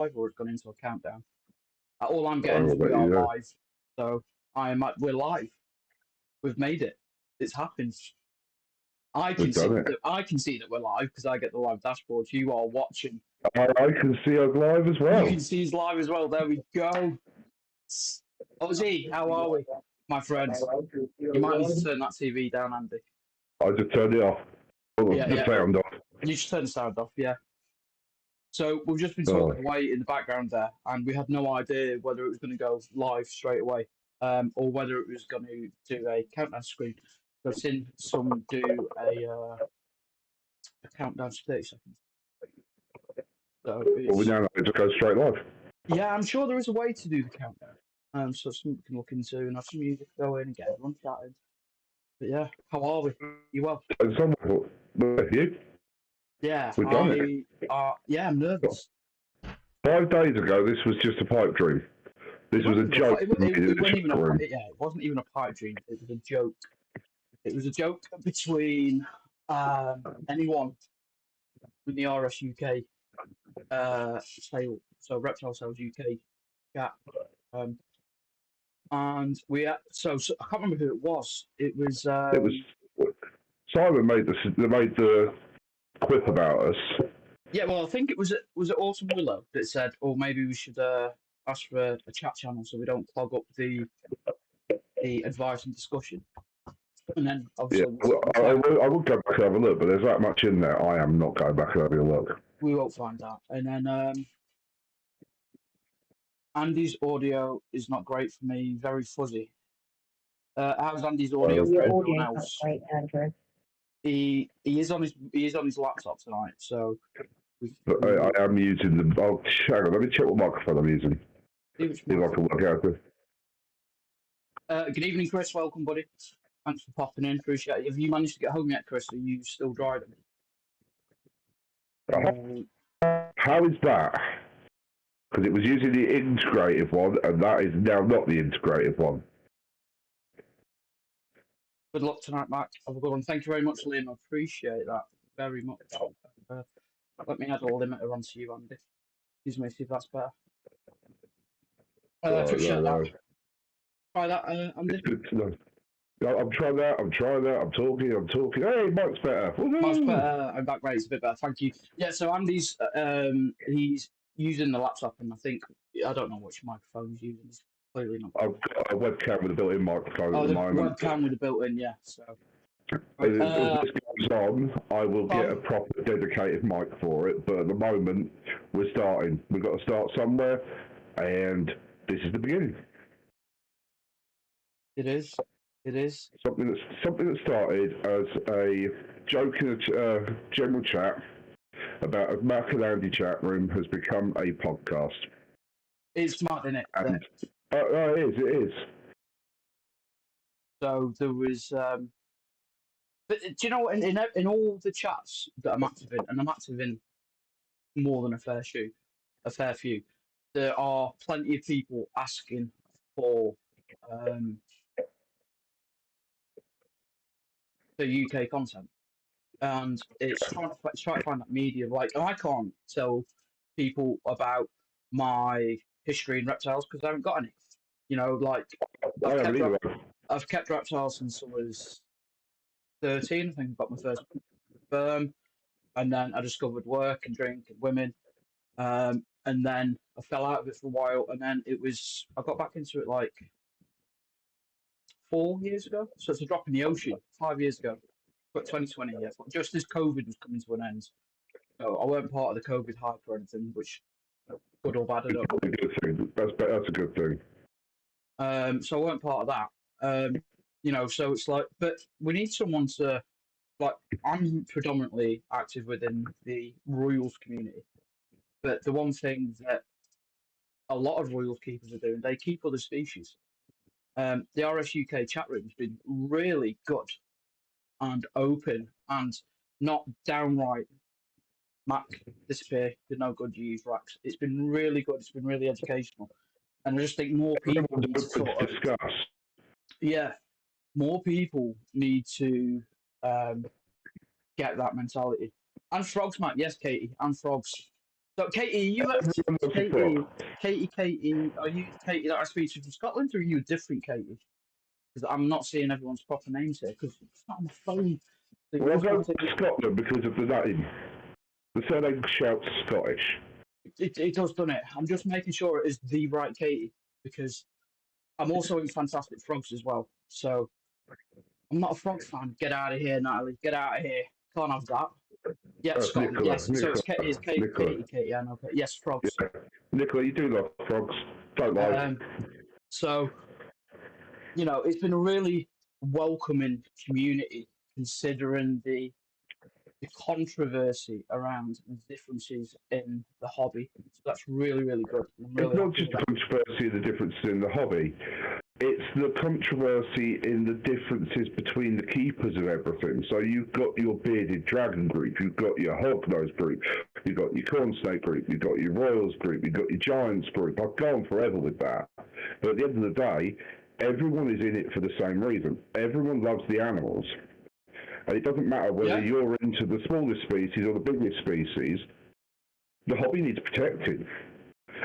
live or it's gone into a countdown. All I'm I getting will is we let are you know. live. So we're live. We've made it. It's happened. I can We've see done it. that we're live because I get the live dashboard. You are watching. I can see us live as well. You can see us live as well. There we go. Ozzy, how are we, my friends? You might need to turn that TV down, Andy. I just turned it off. The sound off. You should turn the sound off, yeah. So we've just been talking away in the background there, and we had no idea whether it was going to go live straight away, or whether it was going to do a countdown screen. So I've seen someone do a countdown to 30 seconds. So we now know to go straight live. Yeah, I'm sure there is a way to do the countdown. So something we can look into and have some music going and get everyone chatting. But yeah, how are we? You well? You? Yeah, We've done it. Yeah, I'm nervous. 5 days ago, this was just a pipe dream. This was a joke. It wasn't even a pipe dream. It was a joke. It was a joke between anyone in the RS UK sale, so Reptile Sales UK chat. And so I can't remember who it was. It was Simon made the quip about us. Yeah, well, I think was it Autumn Willow that said, "Oh, maybe we should ask for a chat channel so we don't clog up the advice and discussion." And then obviously, I will go back and have a look, but there's that much in there. I am not going back and having a look. We won't find out. And then Andy's audio is not great for me. Very fuzzy. How's Andy's audio for everyone else? Great, Andrew. He is on his laptop tonight, so. I am using them. Oh, hang on, let me check what microphone I'm using. See if I can work out this. Good evening, Chris. Welcome, buddy. Thanks for popping in. Appreciate it. Have you managed to get home yet, Chris? Are you still driving? How is that? Because it was using the integrated one, and that is now not the integrated one. Good luck tonight, Mac. Have a good one. Thank you very much, Liam. I appreciate that very much. Let me add a limiter onto you, Andy. Excuse me, see if that's better. Appreciate that. Try that, Andy. It's good to know. I'm trying that. I'm talking. Hey, Mike's better. Mike's better. I'm back, right? It's a bit better. Thank you. Yeah, so Andy's he's using the laptop, and I don't know which microphone he's using. It's clearly not. I've got a webcam with a built-in microphone at the moment. Webcam with a built-in, yeah. So. As this goes on, I will get a proper dedicated mic for it. But at the moment, we're starting. We've got to start somewhere, and this is the beginning. It is. Something that started as a joke in a general chat about a Mac and Andy chat room has become a podcast. It's smart, isn't it? And, it is. So there was. But do you know what? In all the chats that I'm active in, and I'm active in more than a fair few, there are plenty of people asking for the UK content, and it's trying to find that media. Like, I can't tell people about my history in reptiles because I haven't got any. You know, like I've kept reptiles since I was 13. I think I got my first sperm, and then I discovered work and drink and women, and then I fell out of it for a while, and then I got back into it like 4 years ago. So it's a drop in the ocean. 5 years ago, but 2020, yeah. Just as COVID was coming to an end, so I weren't part of the COVID hype or anything, which good or bad, I don't know. That's a good thing. So I weren't part of that. You know, so it's like, but we need someone to, like, I'm predominantly active within the Royals community, but the one thing that a lot of Royals keepers are doing, they keep other species. The RS UK chat room has been really good and open and not downright Mac disappear, you're no good, you use racks. It's been really good, it's been really educational. And I just think more people need to sort of discuss. Yeah. More people need to get that mentality. And frogs, Matt. Yes, Katie. And frogs. So, Katie, you Everyone loves a frog. Katie, are you Katie that I speak to from Scotland, or are you a different Katie? Because I'm not seeing everyone's proper names here because it's not on my phone. So you Well, I'll must go have with to. Scotland because of the name. The surname shouts Scottish. It does, doesn't it? I'm just making sure it is the right Katie because I'm also in Fantastic Frogs as well. So I'm not a frog fan. Get out of here, Natalie. Get out of here. Can't have that. Yeah, Scotland. Nicola, Yes. So Nicola, It's Nicola. Katie. I know. Yes, frogs. Yeah. Nicola, you do love frogs. Don't lie. Um. So it's been a really welcoming community considering the controversy around the differences in the hobby. So that's really, really good. I'm It's really not happy just with the that. controversy of the differences in the hobby. It's the controversy in the differences between the keepers of everything. So you've got your bearded dragon group, you've got your hognose group, you've got your corn snake group, you've got your royals group, you've got your giants group. I've gone forever with that. But at the end of the day, everyone is in it for the same reason. Everyone loves the animals. And it doesn't matter whether Yeah. you're into the smallest species or the biggest species, the hobby needs protecting.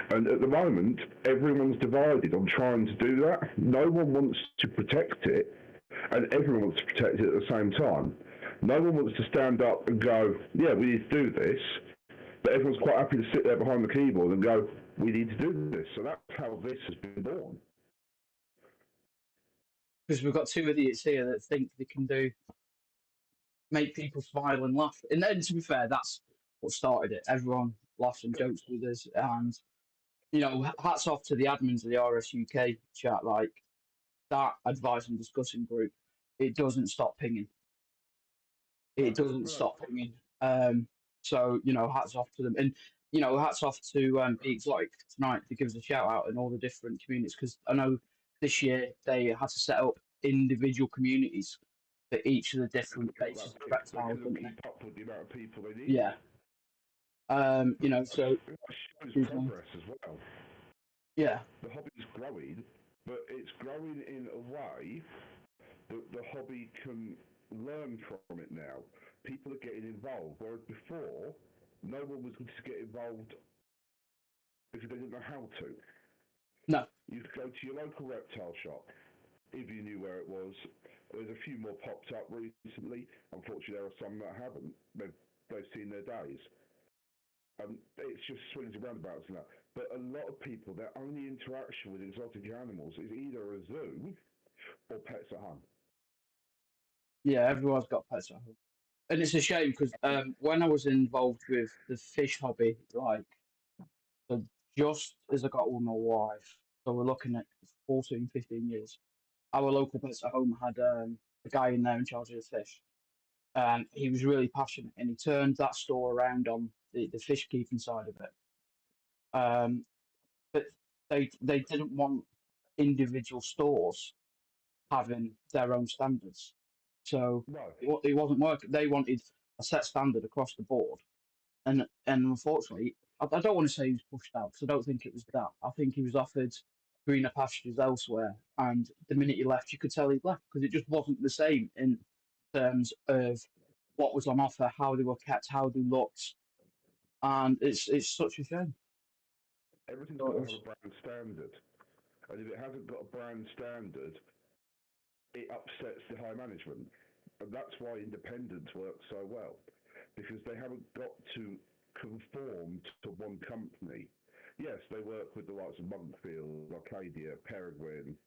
And at the moment, everyone's divided on trying to do that. No one wants to protect it, and everyone wants to protect it at the same time. No one wants to stand up and go, yeah, we need to do this, but everyone's quite happy to sit there behind the keyboard and go, we need to do this. So that's how this has been born. Because we've got two idiots here that think they can make people smile and laugh. And then, to be fair, that's what started it. Everyone laughs and jokes with us. And, hats off to the admins of the RSUK chat. Like, that advice and discussing group, it doesn't stop pinging. It doesn't No. stop pinging. So hats off to them, and hats off to Be Exotic tonight to give us a shout out in all the different communities because I know this year they had to set up individual communities for each of the different bases of They reptiles, couldn't didn't they? keep up with the amount of people they needed. Yeah. So It shows excuse me. progress as well. Yeah. The hobby's growing, but it's growing in a way that the hobby can learn from it now. People are getting involved, whereas before, no one was going to get involved because they didn't know how to. No. You could go to your local reptile shop if you knew where it was. There's a few more popped up recently. Unfortunately, there are some that haven't. They've seen their days. It's just swings and roundabouts and that. But a lot of people, their only interaction with exotic animals is either a zoo or pets at home. Yeah. Everyone's got pets at home, and it's a shame because when I was involved with the fish hobby, like so just as I got with my wife, so we're looking at 14, 15 years. Our local pets at home had a guy in there in charge of the fish, and he was really passionate, and he turned that store around on the fish keeping side of it. But they didn't want individual stores having their own standards, so No, it wasn't working. They wanted a set standard across the board, and unfortunately, I don't want to say he was pushed out because I don't think it was that. I think he was offered greener pastures elsewhere, and the minute he left, you could tell he left because it just wasn't the same in terms of what was on offer, how they were kept, how they looked, and it's such a shame. everything's So got it to have was- a brand standard. And if it hasn't got a brand standard, it upsets the high management. And that's why independents work so well, because they haven't got to conform to one company. Yes, they work with the likes of Monkfield, Arcadia, Peregrine,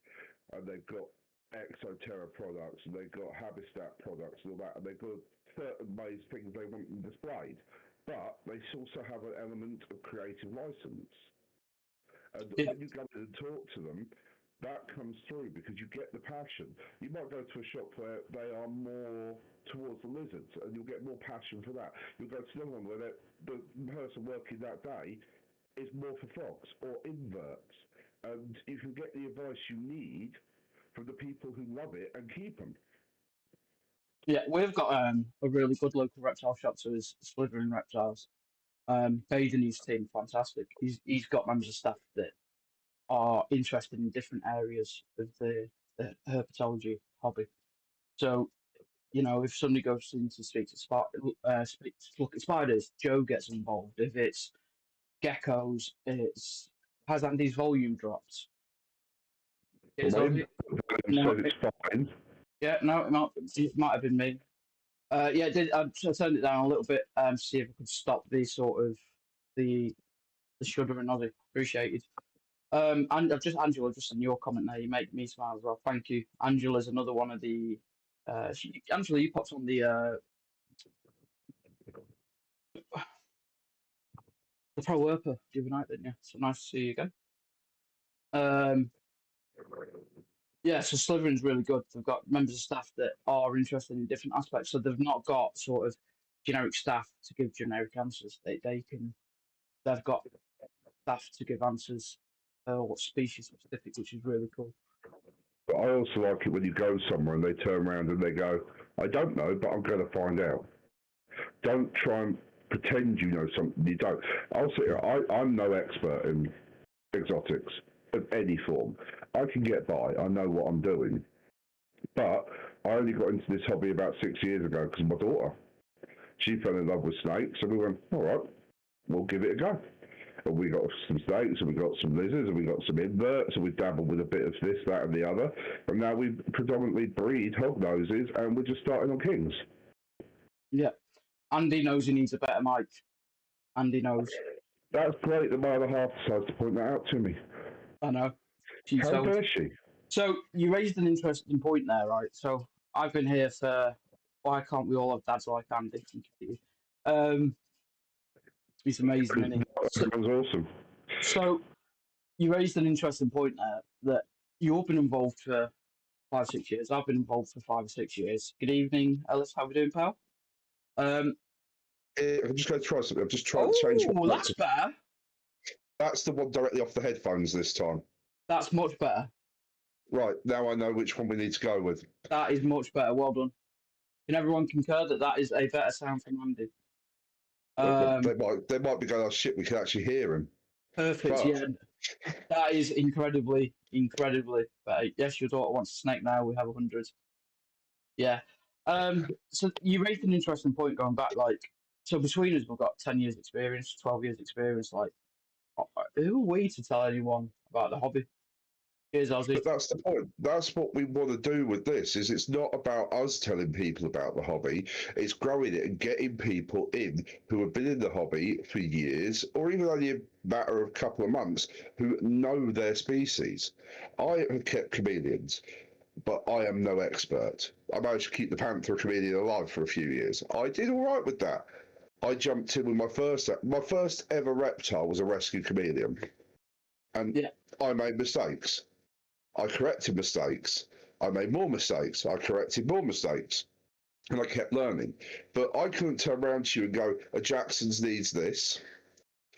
and they've got Exoterra products, and they've got Habitat products and all that, and they've got certain ways things they want them displayed. But they also have an element of creative license. And yeah, when you go and talk to them, that comes through because you get the passion. You might go to a shop where they are more towards the lizards, and you'll get more passion for that. You'll go to another one where the person working that day is more for frogs or inverts, and you can get the advice you need from the people who love it and keep them. yeah, we've got a really good local reptile shop, so it's Slithering Reptiles. Bade and his team, fantastic. He's got members of staff that are interested in different areas of the herpetology hobby. So, if somebody goes in to speak to look at spiders, Joe gets involved. If it's geckos. Has Andy's volume dropped? Is My Ozzy? input volume No, says it's fine. yeah, no, it might have been me. Yeah, it did. I turned it down a little bit to see if I could stop the sort of the the shuddering Ozzy. Appreciated. And I've just Angela, just in your comment there, you make me smile as well. Thank you. Angela's another one of the. Angela, you popped on the Pro Werper the other night, didn't you? So nice to see you again. Um, yeah, so Slytherin's really good. They've got members of staff that are interested in different aspects. So they've not got sort of generic staff to give generic answers. They've got staff to give answers or species specific, which is really cool. But I also like it when you go somewhere and they turn around and they go, I don't know, but I'm going to find out. Don't try and pretend you know something you don't. I'm no expert in exotics of any form. I can get by. I know what I'm doing. But I only got into this hobby about 6 years ago because of my daughter. She fell in love with snakes, and we went, all right, we'll give it a go. And we got some snakes, and we got some lizards, and we got some inverts, and we dabbled with a bit of this, that, and the other. And now we predominantly breed hog noses, and we're just starting on kings. Yeah. Andy knows he needs a better mic. Andy knows. That's great that my other half decides to point that out to me. I know. How dare she? So you raised an interesting point there, right? So I've been here for why can't we all have dads like Andy? He's amazing, isn't he? That was awesome. So you raised an interesting point there that you've been involved for 5, 6 years. I've been involved for 5 or 6 years. Good evening, Ellis. How we doing, pal? I'm just going to try something. I've just tried to change. Oh, that's better. That's the one directly off the headphones this time. That's much better. Right, now I know which one we need to go with. That is much better. Well done. Can everyone concur that that is a better sound from Andy? They might be going, oh shit, we can actually hear him. Perfect, But yeah. That is incredibly better. Yes, your daughter wants a snake now. We have 100. Yeah. So you raised an interesting point going back, like, so between us, we've got 10 years experience, 12 years experience. Like, who are we to tell anyone about the hobby? Here's Ozzy. But that's the point. That's what we want to do with this. Is it's not about us telling people about the hobby. It's growing it and getting people in who have been in the hobby for years, or even only a matter of a couple of months, who know their species. I have kept chameleons, but I am no expert. I managed to keep the panther chameleon alive for a few years. I did all right with that. I jumped in with my first ever reptile was a rescue chameleon, and Yeah. I made mistakes. I corrected mistakes. I made more mistakes. I corrected more mistakes. And I kept learning. But I couldn't turn around to you and go, a Jackson's needs this,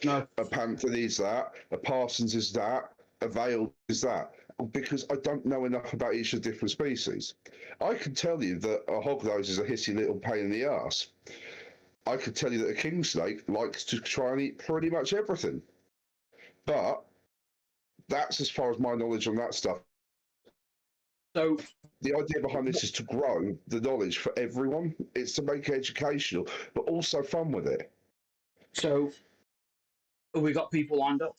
No. a Panther needs that, a Parsons is that, a Vale is that, because I don't know enough about each of the different species. I can tell you that a hognose is a hissy little pain in the ass. I could tell you that a king snake likes to try and eat pretty much everything. But that's as far as my knowledge on that stuff. So the idea behind this is to grow the knowledge for everyone. It's to make it educational, but also fun with it. So have we got people lined up?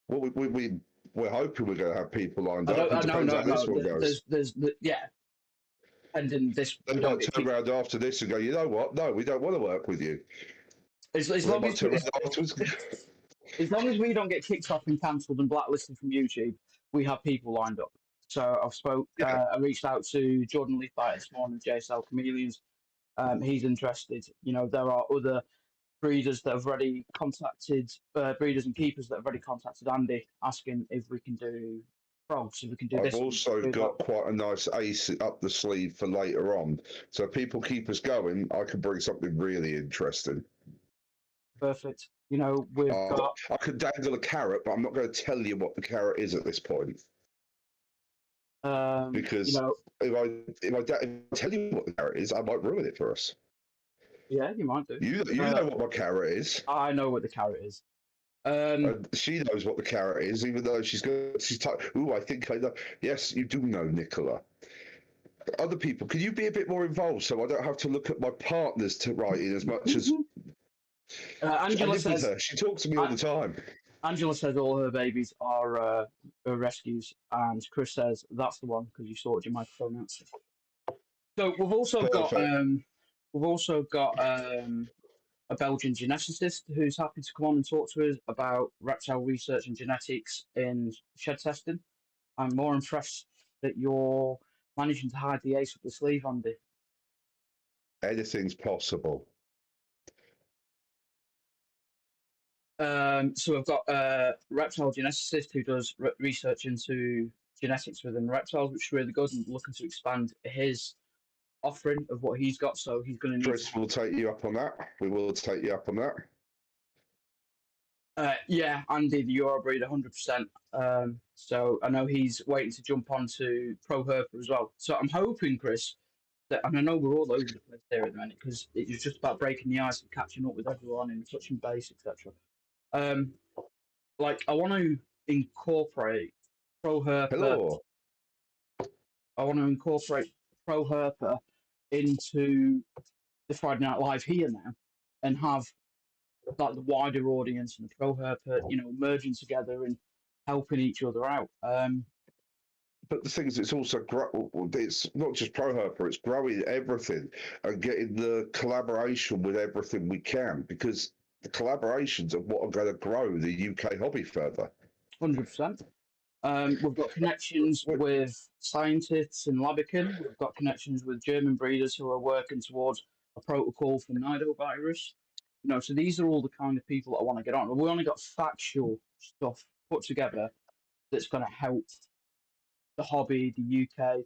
Well, we're hoping we're going to have people lined I up. don't, It depends no, how this one goes. There's, yeah. And then this, They might turn around after this and go, you know what? No, we don't want to work with you. As long as we don't get kicked off and cancelled and blacklisted from YouTube, we have people lined up. So I reached out to Jordan Leafbite this morning, JSL Chameleons. He's interested. You know, there are other breeders that have already contacted, breeders and keepers that have already contacted Andy, asking if we can do frogs, if we can do this. I've also got quite a nice ace up the sleeve for later on. So if people keep us going, I can bring something really interesting. Perfect. You know, I could dangle a carrot, but I'm not going to tell you what the carrot is at this point. Because if I tell you what the carrot is, I might ruin it for us. Yeah, you might do. You know what my carrot is. I know what the carrot is. She knows what the carrot is, even though she's I think I know. Yes, you do know, Nicola. Other people, can you be a bit more involved so I don't have to look at my partners to write in as much as I Angela live with says. her. She talks to me all the time. Angela says all her babies are rescues, and Chris says that's the one because you sorted your microphone out. So Perfect. we've also got a Belgian geneticist who's happy to come on and talk to us about reptile research and genetics in shed testing. I'm more impressed that you're managing to hide the ace up the sleeve, Andy. Anything's possible. So we've got a reptile geneticist who does research into genetics within reptiles, which is really good, and looking to expand his offering of what he's got. So he's going to need to. Chris will take you up on that. We will take you up on that. Yeah, Andy, the Eurobreed, 100%. So I know he's waiting to jump onto Pro Herper as well. So I'm hoping, Chris, that, and I know we're all over the place there at the minute because it's just about breaking the ice and catching up with everyone and touching base, etc. Um, like I want to incorporate Pro Herper. Hello. I want to incorporate Pro Herper into the Friday Night Live here now, and have like the wider audience and the Pro Herper, merging together and helping each other out. But the thing is, it's also it's not just Pro Herper, it's growing everything and getting the collaboration with everything we can, because the collaborations are what are going to grow the UK hobby further. 100%. We've got connections with scientists in Labican. We've got connections with German breeders who are working towards a protocol for nidovirus. So these are all the kind of people that I want to get on. We only got factual stuff put together that's going to help the hobby, the UK,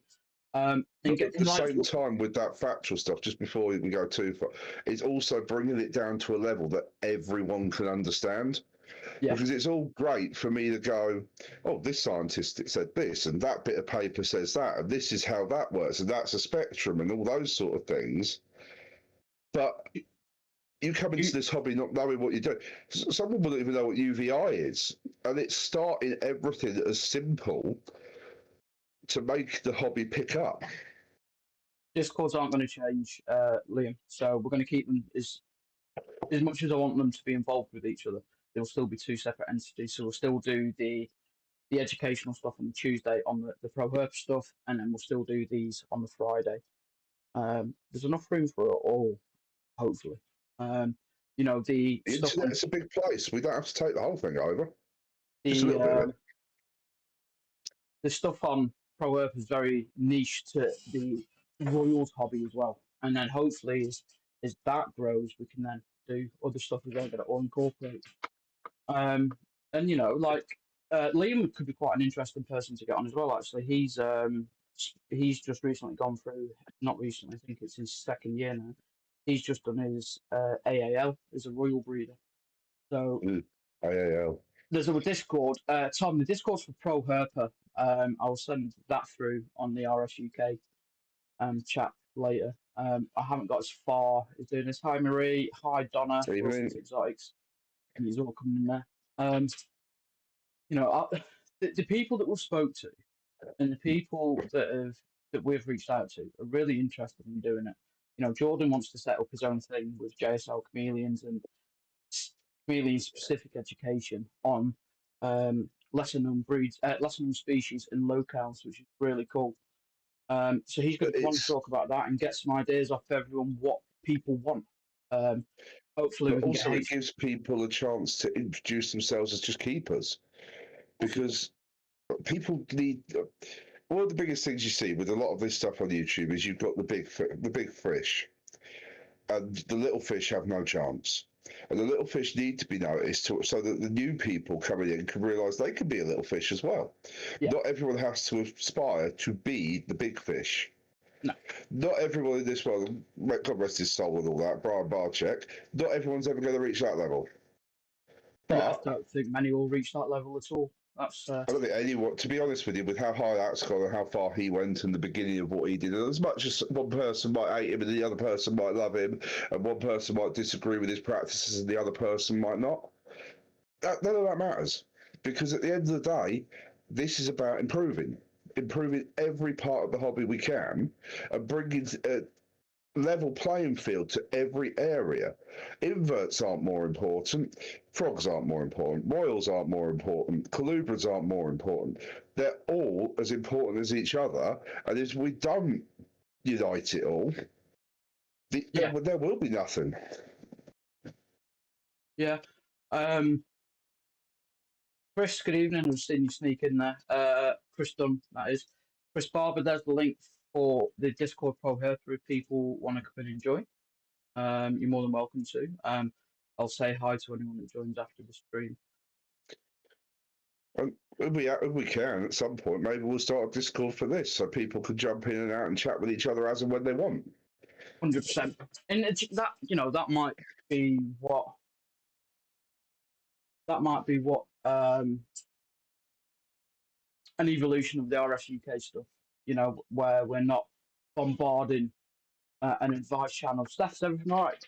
and But get at the like. same time, with that factual stuff, just before we go too far, it's also bringing it down to a level that everyone can understand. Yeah, Because it's all great for me to go, oh, this scientist said this, and that bit of paper says that, and this is how that works, and that's a spectrum, and all those sort of things. But you come into this hobby not knowing what you're doing. Someone wouldn't even know what UVI is, and it's starting everything as simple to make the hobby pick up. Discords aren't going to change, Liam. So we're going to keep them as much as I want them to be involved with each other. They'll still be two separate entities. So we'll still do the educational stuff on the Tuesday on the Pro Herp stuff, and then we'll still do these on the Friday. There's enough room for it all, hopefully. The The stuff on internet's a big place. We don't have to take the whole thing over. Just a the little bit of it. the stuff on Pro Herp is very niche to the Royals hobby as well. And then hopefully, as that grows, we can then do other stuff as well that all incorporate. And Liam could be quite an interesting person to get on as well. Actually, he's just recently gone through. Not recently, I think it's his second year now. He's just done his AAL as a royal breeder. So AAL. there's a Discord. Tom, the Discord's for Pro Herper. I'll send that through on the RSUK chat later. I haven't got as far as doing this. Hi Marie, hi Donna, Wilson's Exotics, and he's all coming in there. The people that we've spoke to and the people that we've reached out to are really interested in doing it. Jordan wants to set up his own thing with JSL chameleons and chameleon specific education on lesser known breeds, lesser known species and locales, which is really cool. So he's going to want to talk about that and get some ideas off everyone what people want. Hopefully, we can also get it gives people a chance to introduce themselves as just keepers, because people need. One of the biggest things you see with a lot of this stuff on YouTube is you've got the big fish, and the little fish have no chance. And the little fish need to be noticed so that the new people coming in can realise they can be a little fish as well. Yeah. Not everyone has to aspire to be the big fish. No. Not everyone in this world, God rest his soul and all that, Brian Barczyk, not everyone's ever going to reach that level. But I don't think many will reach that level at all. That's. I don't think anyone, to be honest with you, with how high that's gone and how far he went in the beginning of what he did, and as much as one person might hate him and the other person might love him, and one person might disagree with his practices and the other person might not, none of that matters. Because at the end of the day, this is about improving every part of the hobby we can, and bringing level playing field to every area. Inverts aren't more important. Frogs aren't more important. Royals aren't more important. Colubras aren't more important. They're all as important as each other. And if we don't unite it all, Yeah, there will be nothing. yeah. Chris, good evening. I've seen you sneak in there. Chris Dunn, that is. Chris Barber, there's the link for the Discord pro here if people want to come and enjoy. You're more than welcome to. I'll say hi to anyone that joins after the stream. And if we can, at some point, maybe we'll start a Discord for this so people can jump in and out and chat with each other as and when they want. 100%. And that, that might be what an evolution of the RSUK stuff, where we're not bombarding an advice channel. Steph's everything all right?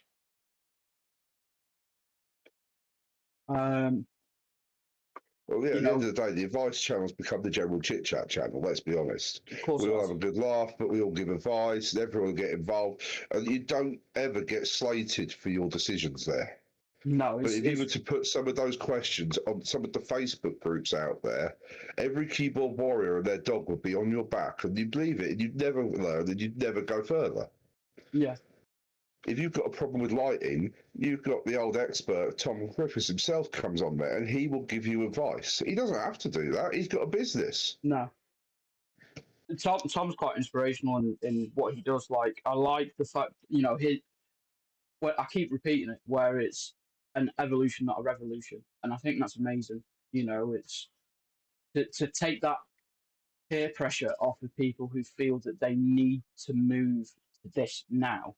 Well, yeah, at the end of the day, the advice channel's become the general chit chat channel, let's be honest. Of course we all have a good laugh, but we all give advice and everyone will get involved. And you don't ever get slated for your decisions there. No, but if you were to put some of those questions on some of the Facebook groups out there, every keyboard warrior and their dog would be on your back, and you'd leave it, and you'd never learn, and you'd never go further. Yeah. If you've got a problem with lighting, you've got the old expert, Tom Griffiths himself, comes on there, and he will give you advice. He doesn't have to do that. He's got a business. No. Tom's quite inspirational in what he does. Like, I like the fact, I keep repeating it, where it's an evolution, not a revolution. And I think that's amazing. It's to take that peer pressure off of people who feel that they need to move to this now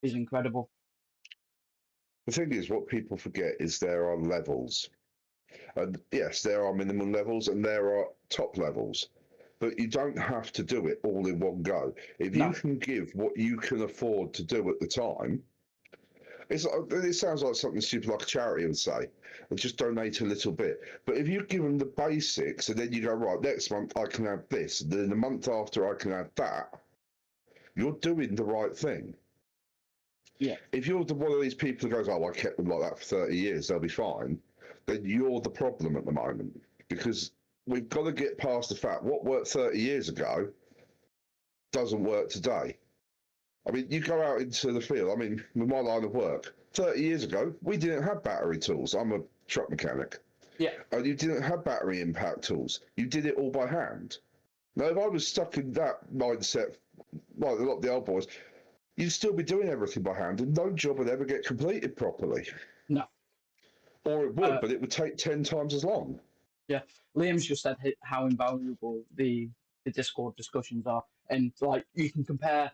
is incredible. The thing is, what people forget is there are levels. And yes, there are minimum levels and there are top levels. But you don't have to do it all in one go. If you can give what you can afford to do at the time, it sounds like something stupid like a charity would say, and just donate a little bit. But if you give them the basics and then you go, right, next month I can have this, and then the month after I can have that, you're doing the right thing. Yeah. If you're one of these people who goes, oh, I kept them like that for 30 years, they'll be fine, then you're the problem at the moment. Because we've got to get past the fact what worked 30 years ago doesn't work today. I mean, you go out into the field. I mean, with my line of work, 30 years ago, we didn't have battery tools. I'm a truck mechanic. Yeah. And you didn't have battery impact tools. You did it all by hand. Now, if I was stuck in that mindset, like a lot of the old boys, you'd still be doing everything by hand, and no job would ever get completed properly. No. Or it would, but it would take 10 times as long. Yeah. Liam's just said how invaluable the Discord discussions are. And, like, you can compare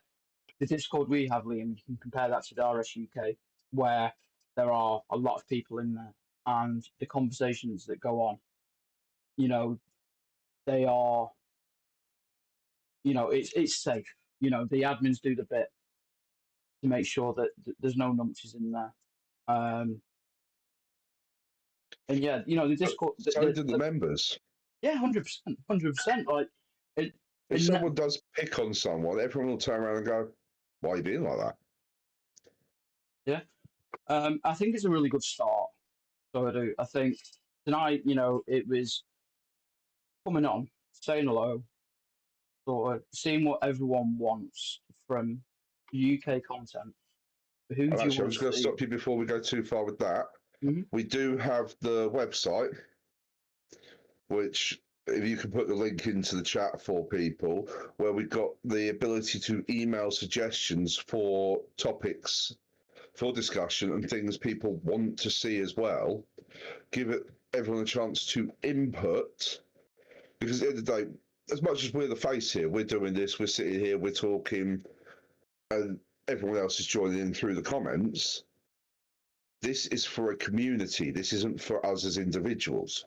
the Discord we have, Liam, you can compare that to the RSUK, where there are a lot of people in there, and the conversations that go on, they are, it's safe. The admins do the bit to make sure that there's no numpties in there. And yeah, the Discord. So do the members. Yeah, 100%. Like, if someone does pick on someone, everyone will turn around and go, "Why are you being like that?" Yeah, I think it's a really good start. So I do. I think tonight, it was coming on, saying hello, sort of seeing what everyone wants from UK content. Actually, I'm just going to stop you before we go too far with that. Mm-hmm. We do have the website, which, if you can put the link into the chat for people, where we've got the ability to email suggestions for topics for discussion and things people want to see as well. Give everyone a chance to input, because at the end of the day, as much as we're the face here, we're doing this, we're sitting here, we're talking, and everyone else is joining in through the comments. This is for a community. This isn't for us as individuals.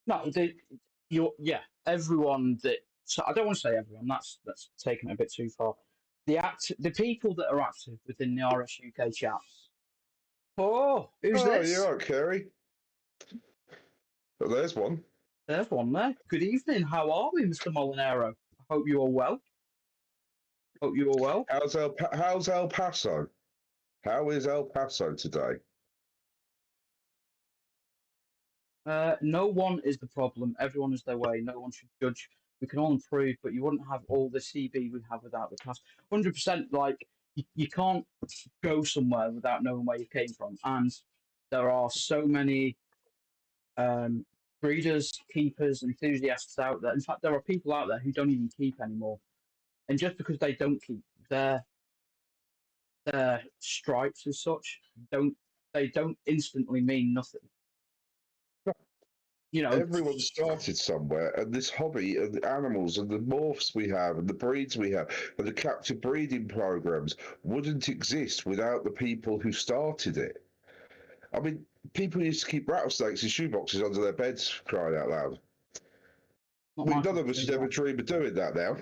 No, everyone that. So I don't want to say everyone. That's taken it a bit too far. The people that are active within the RSUK chats. Oh, who's this? Oh, you're right, Kerry. Oh, there's one. There's one there. Good evening. How are we, Mr. Molinero? I hope you are well. Hope you are well. How's El Paso? How is El Paso today? No one is the problem. Everyone is their way. No one should judge. We can all improve, but you wouldn't have all the CB we have without the past. 100%. Like you can't go somewhere without knowing where you came from, and there are so many um, breeders, keepers, enthusiasts out there. In fact, there are people out there who don't even keep anymore, and just because they don't keep, their stripes as such don't they don't instantly mean nothing. You know, Everyone started somewhere, and this hobby and the animals and the morphs we have and the breeds we have and the captive breeding programs wouldn't exist without the people who started it. I mean, people used to keep rattlesnakes in shoeboxes under their beds, crying out loud. not my None cup of of us tea, should ever that. dream of doing that now,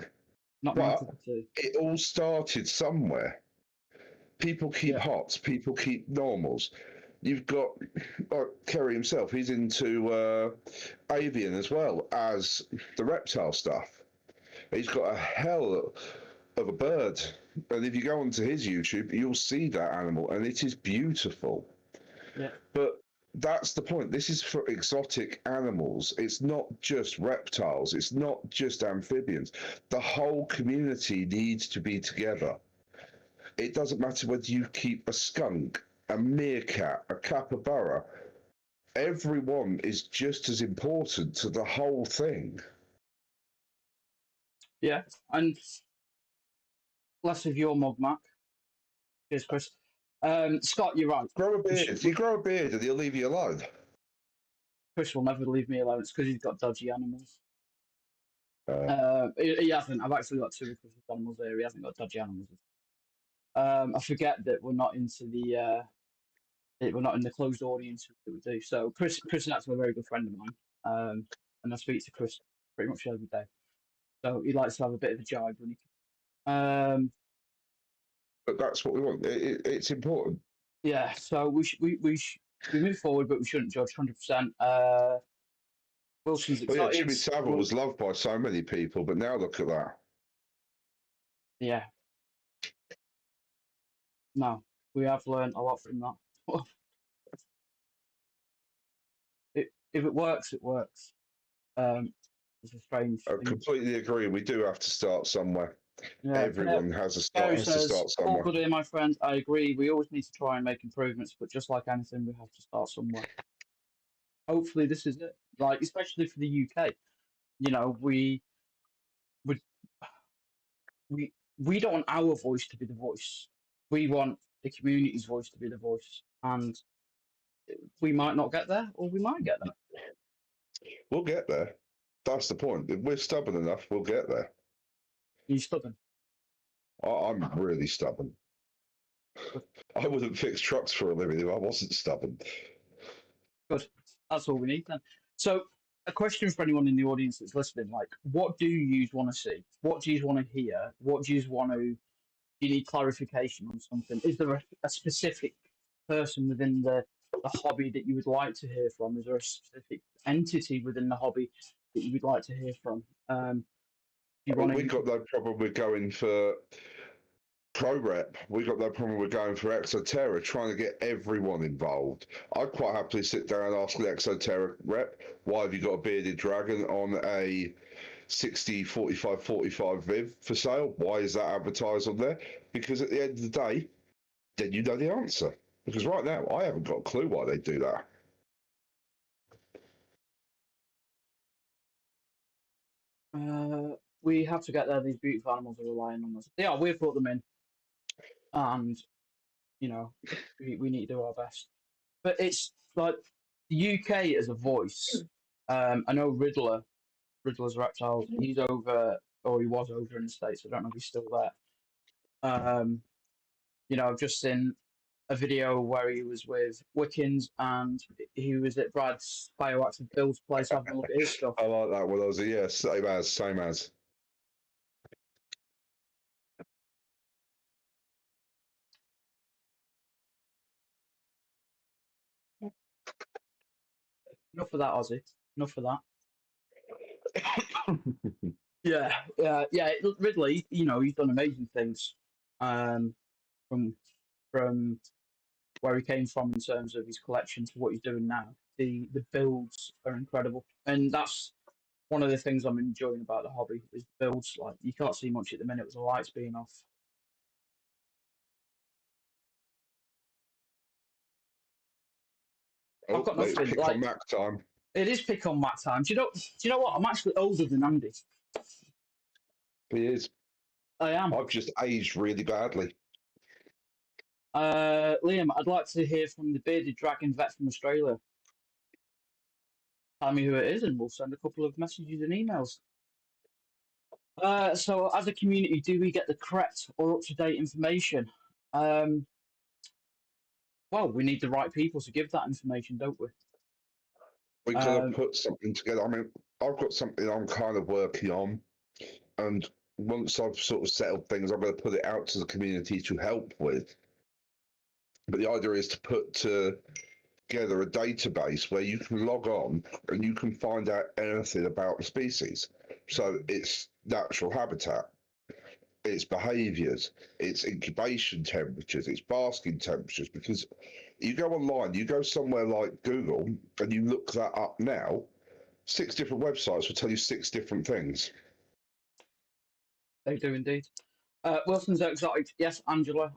Not my but cup of tea. it all started somewhere. People keep Yeah, hots, people keep normals. You've got like Kerry himself, he's into avian as well as the reptile stuff. He's got a hell of a bird. And if you go onto his YouTube, you'll see that animal, and it is beautiful. yeah, But that's the point. This is for exotic animals. It's not just reptiles, it's not just amphibians. The whole community needs to be together. It doesn't matter whether you keep a skunk, a meerkat, a capybara. Everyone is just as important to the whole thing. yeah. And less of your mug, Mac. Cheers, Chris. Scott, you're right. Grow a beard. You grow a beard and he'll leave you alone. Chris will never leave me alone. It's because he's got dodgy animals. Uh, He hasn't. I've actually got two of Chris's animals here. He hasn't got dodgy animals. I forget that we're not in the closed audience that we do. So Chris is actually a very good friend of mine, and I speak to Chris pretty much every day. So he likes to have a bit of a jibe when he can. but that's what we want. It's important. Yeah. So we move forward, but we shouldn't judge 100%. Wilson's Well, yeah, excited. Jimmy Savile was loved by so many people, but now look at that. Yeah. No, we have learned a lot from that. If it works, it works. It's a strange I thing. completely agree. We do have to start somewhere. Yeah. Everyone has Gary has to says, start all somewhere. good here, my friend. I agree. We always need to try and make improvements, but just like anything, we have to start somewhere. Hopefully, this is it. Like, especially for the UK, you know, we we don't want our voice to be the voice. We want the community's voice to be the voice, and we might not get there, or we might get there. We'll get there. That's the point. If we're stubborn enough, we'll get there. You stubborn. I'm really stubborn. I wouldn't fix trucks for a living if I wasn't stubborn. Good. That's all we need then. So, a question for anyone in the audience that's listening: like, what do you want to see? What do you want to hear? What do you want to? Do you need clarification on something? Is there a specific person within the hobby that you would like to hear from? Is there a specific entity within the hobby that you would like to hear from? You I mean, want we've to? got no problem with going for pro rep. We've got no problem with going for Exoterra, trying to get everyone involved. I'd quite happily sit down and ask the Exoterra rep, why have you got a bearded dragon on a 60 45 45 Viv for sale? Why is that advertised on there? Because at the end of the day, then you know the answer. Because right now, I haven't got a clue why they do that. We have to get there. These beautiful animals are relying on us. Yeah, we've brought them in, and you know, we need to do our best. But it's like the UK as a voice. I know Riddler's Reptiles. He's over, or he was over in the States. I don't know if he's still there. You know, I've just seen a video where he was with Wickens and he was at Brad's Bioactive Builds place having a look at his stuff. I like that one. I was yeah, same as. Enough of that, Ozzy. Enough of that. Yeah. Ridley, he's done amazing things. Um, from from where he came from in terms of his collection to what he's doing now. The builds are incredible, and that's one of the things I'm enjoying about the hobby is the builds. Like you can't see much at the minute with the lights being off. I've Oh, got let's nothing. pick on Like Mac time. it is pick on Matt time. Do you know what? I'm actually older than Andy. He is. I am. I've just aged really badly. Liam, I'd like to hear from the bearded dragon vet from Australia. Tell me who it is, and we'll send a couple of messages and emails. So, as a community, do we get the correct or up to date information? Um, well, we need the right people to give that information, don't we? We've got to Um, put something together. I mean, I've got something I'm kind of working on, and once I've sort of settled things, I'm going to put it out to the community to help with. But the idea is to put together a database where you can log on and you can find out anything about the species. So its natural habitat, its behaviours, its incubation temperatures, its basking temperatures. Because you go online, you go somewhere like Google and you look that up now, 6 different websites will tell you 6 different things. they do indeed. Wilson's exotic. Yes, Angela.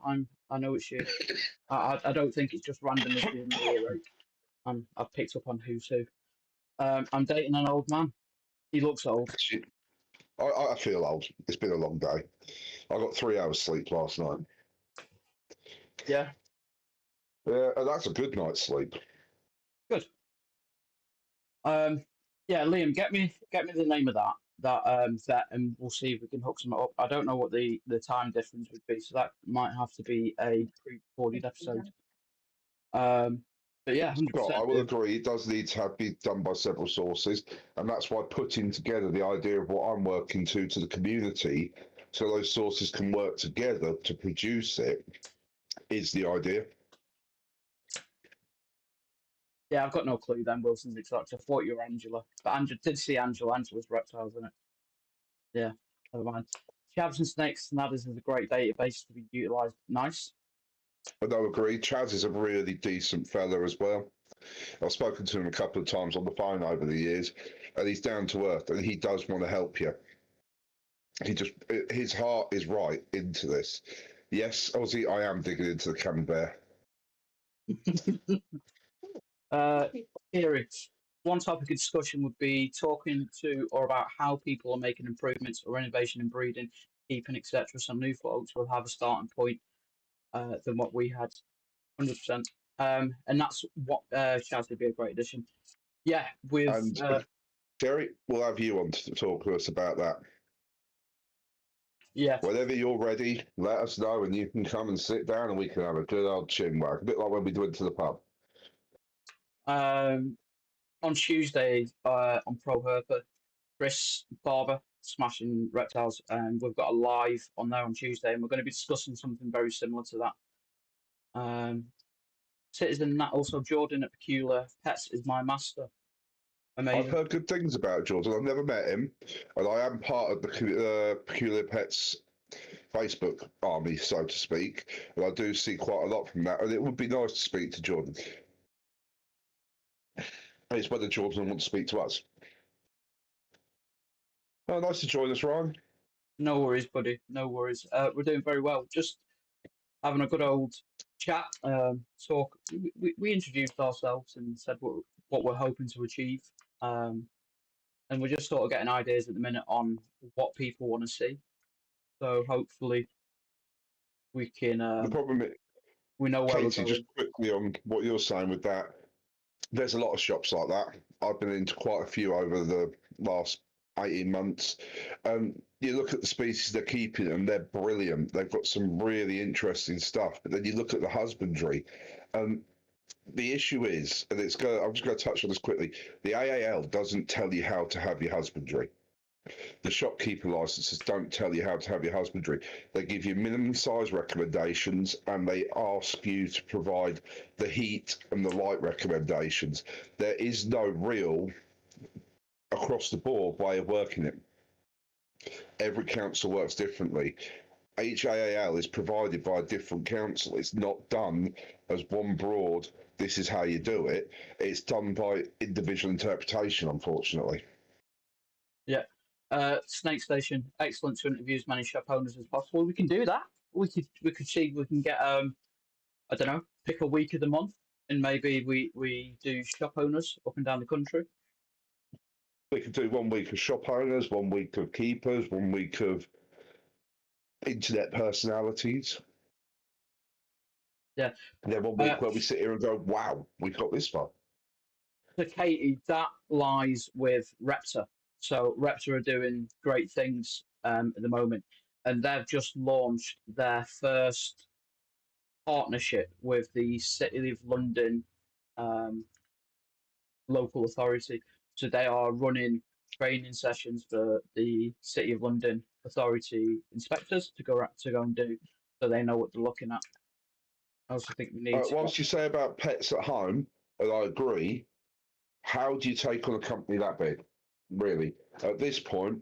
I know it's you. I don't think it's just randomly giving me a earache. I've picked up on who's who. I'm dating an old man. He looks old. I feel old. It's been a long day. I got 3 hours sleep last night. Yeah, Yeah, and that's a good night's sleep. good. Um, yeah, Liam, get me the name of that vet, and we'll see if we can hook something up. I don't know what the time difference would be, so that might have to be a pre-recorded episode. But yeah, hundred Well, I percent. will agree. It does need to be done by several sources, and that's why putting together the idea of what I'm working to the community, so those sources can work together to produce it, is the idea. Yeah, I've got no clue then. Wilson's exotic. I thought you were Angela, but Angela did see Angela. Angela's reptiles, isn't it? Yeah, never mind. Shabs and snakes and adders is a great database to be utilised. Nice. I do agree. Chaz is a really decent fella as well. I've spoken to him a couple of times on the phone over the years, and he's down to earth, and he does want to help you. His heart is right into this. Yes, Ozzy, I am digging into the camembert. Uh, Here it's one topic of discussion would be talking to or about how people are making improvements or innovation in breeding, keeping, etc. So new folks will have a starting point than what we had, 100%. And that's what Chaz would be a great addition. Yeah, with And Terry, we'll have you on to talk to us about that. yeah, Whenever you're ready, let us know and you can come and sit down and we can have a good old chin wag. A bit like when we went to the pub. on Tuesday on Pro Herper, Chris Barber smashing reptiles, and we've got a live on there on Tuesday, and we're going to be discussing something very similar to that. Citizen Nat, also Jordan at Peculiar Pets is my master. I've Amazing. heard good things about Jordan. I've never met him, and I am part of the Peculiar Pets Facebook army, so to speak. And I do see quite a lot from that, and it would be nice to speak to Jordan. And it's whether Jordan wants to speak to us. Oh, nice to join us, Ryan. No worries, buddy. No worries. We're doing very well. Just having a good old chat, talk. We introduced ourselves and said what we're hoping to achieve. And we're just sort of getting ideas at the minute on what people want to see. So hopefully we can The problem is, we know where we're Katie, just going. quickly on what you're saying with that, there's a lot of shops like that. I've been into quite a few over the last 18 months. You look at the species they're keeping and they're brilliant. They've got some really interesting stuff. But then you look at the husbandry. The issue is, and I'm just going to touch on this quickly. The AAL doesn't tell you how to have your husbandry. The shopkeeper licenses don't tell you how to have your husbandry. They give you minimum size recommendations and they ask you to provide the heat and the light recommendations. There is no real across the board way of working it. Every council works differently. HAAL is provided by a different council. It's not done as one broad, this is how you do it. It's done by individual interpretation, unfortunately. Yeah. Snake Station, excellent to interview as many shop owners as possible. We can do that. We could see if we can get I don't know, pick a week of the month, and maybe we do shop owners up and down the country. We could do 1 week of shop owners, 1 week of keepers, 1 week of internet personalities. Yeah. And then 1 week where we sit here and go, wow, we got this far. So Katie, that lies with Reptile. So Reptile are doing great things at the moment, and they've just launched their first partnership with the City of London um, local authority. So they are running training sessions for the City of London authority inspectors to go and do, so they know what they're looking at. I also think we need. Whilst you say about pets at home, and I agree, how do you take on a company that big? Really, at this point,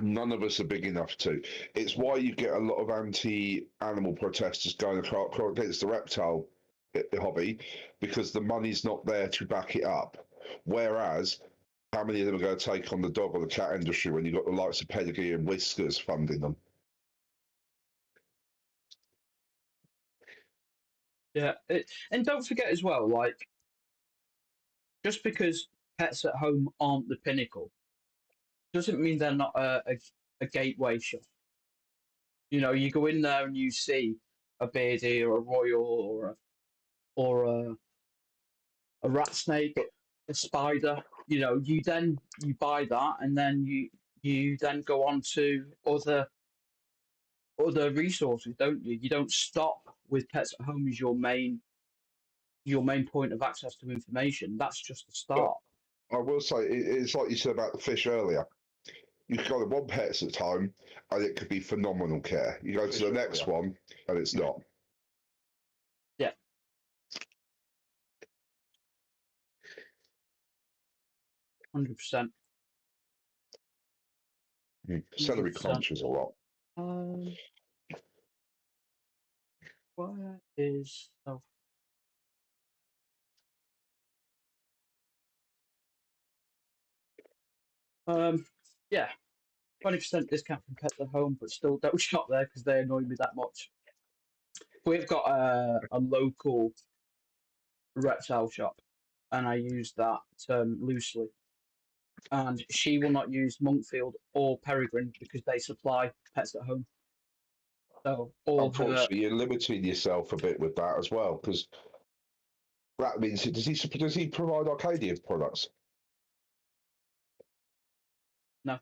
none of us are big enough to. It's why you get a lot of anti-animal protesters going against the reptile hobby, because the money's not there to back it up. Whereas, how many of them are going to take on the dog or the cat industry when you've got the likes of Pedigree and Whiskers funding them? Yeah, and don't forget as well, like just because pets at home aren't the pinnacle doesn't mean they're not a gateway shop. You know, you go in there and you see a beardy or a royal or a rat snake, a spider. You know, you buy that, and then you then go on to other resources, don't you? You don't stop with pets at home as your main point of access to information. That's just the But start. I will say, it's like you said about the fish earlier. You can go to one pets at a time, and it could be phenomenal care. You go to the next one, and it's not. Yeah, 100%. Celery 100%. crunch is a lot. Um, where is oh, yeah, 20% discount from pets at home, but still don't shop there because they annoy me that much. We've got a local reptile shop, and I use that term loosely. And she will not use Monkfield or Peregrine because they supply pets at home. So all her Unfortunately, you're limiting yourself a bit with that as well, because that means does he provide Arcadia products? no,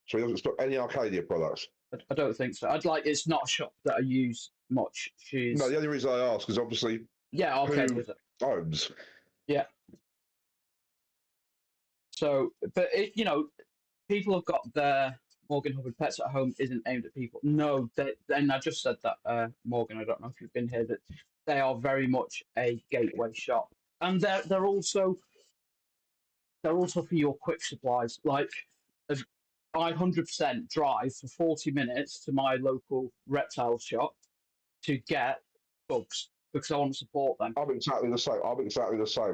So he doesn't stock any Arcadia products. I don't think so. I'd like it's not a shop that I use much. No, She's the only reason I ask is obviously yeah, okay, who with it. owns. Yeah. So, but people have got their Morgan Hubbard Pets at Home isn't aimed at people. No, and I just said that, Morgan. I don't know if you've been here. That they are very much a gateway shop, and they're also for your quick supplies. Like, I 100% drive for 40 minutes to my local reptile shop to get bugs because I want to support them. I'm exactly the same.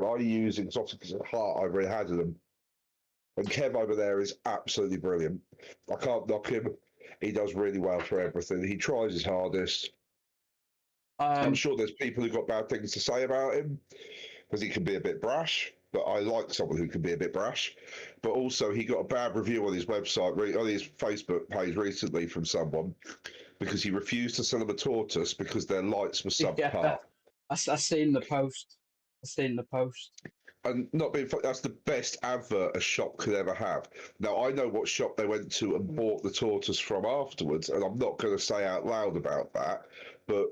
I use exotics at heart. I've really had them. And Kev over there is absolutely brilliant. I can't knock him. He does really well for everything. He tries his hardest. I'm sure there's people who've got bad things to say about him because he can be a bit brash. But I like someone who can be a bit brash. But also, he got a bad review on his website, on his Facebook page recently from someone because he refused to sell them a tortoise because their lights were subpar. Yeah, I seen the post. I seen the post. And not being funny, that's the best advert a shop could ever have. Now, I know what shop they went to and bought the tortoise from afterwards, and I'm not going to say out loud about that, but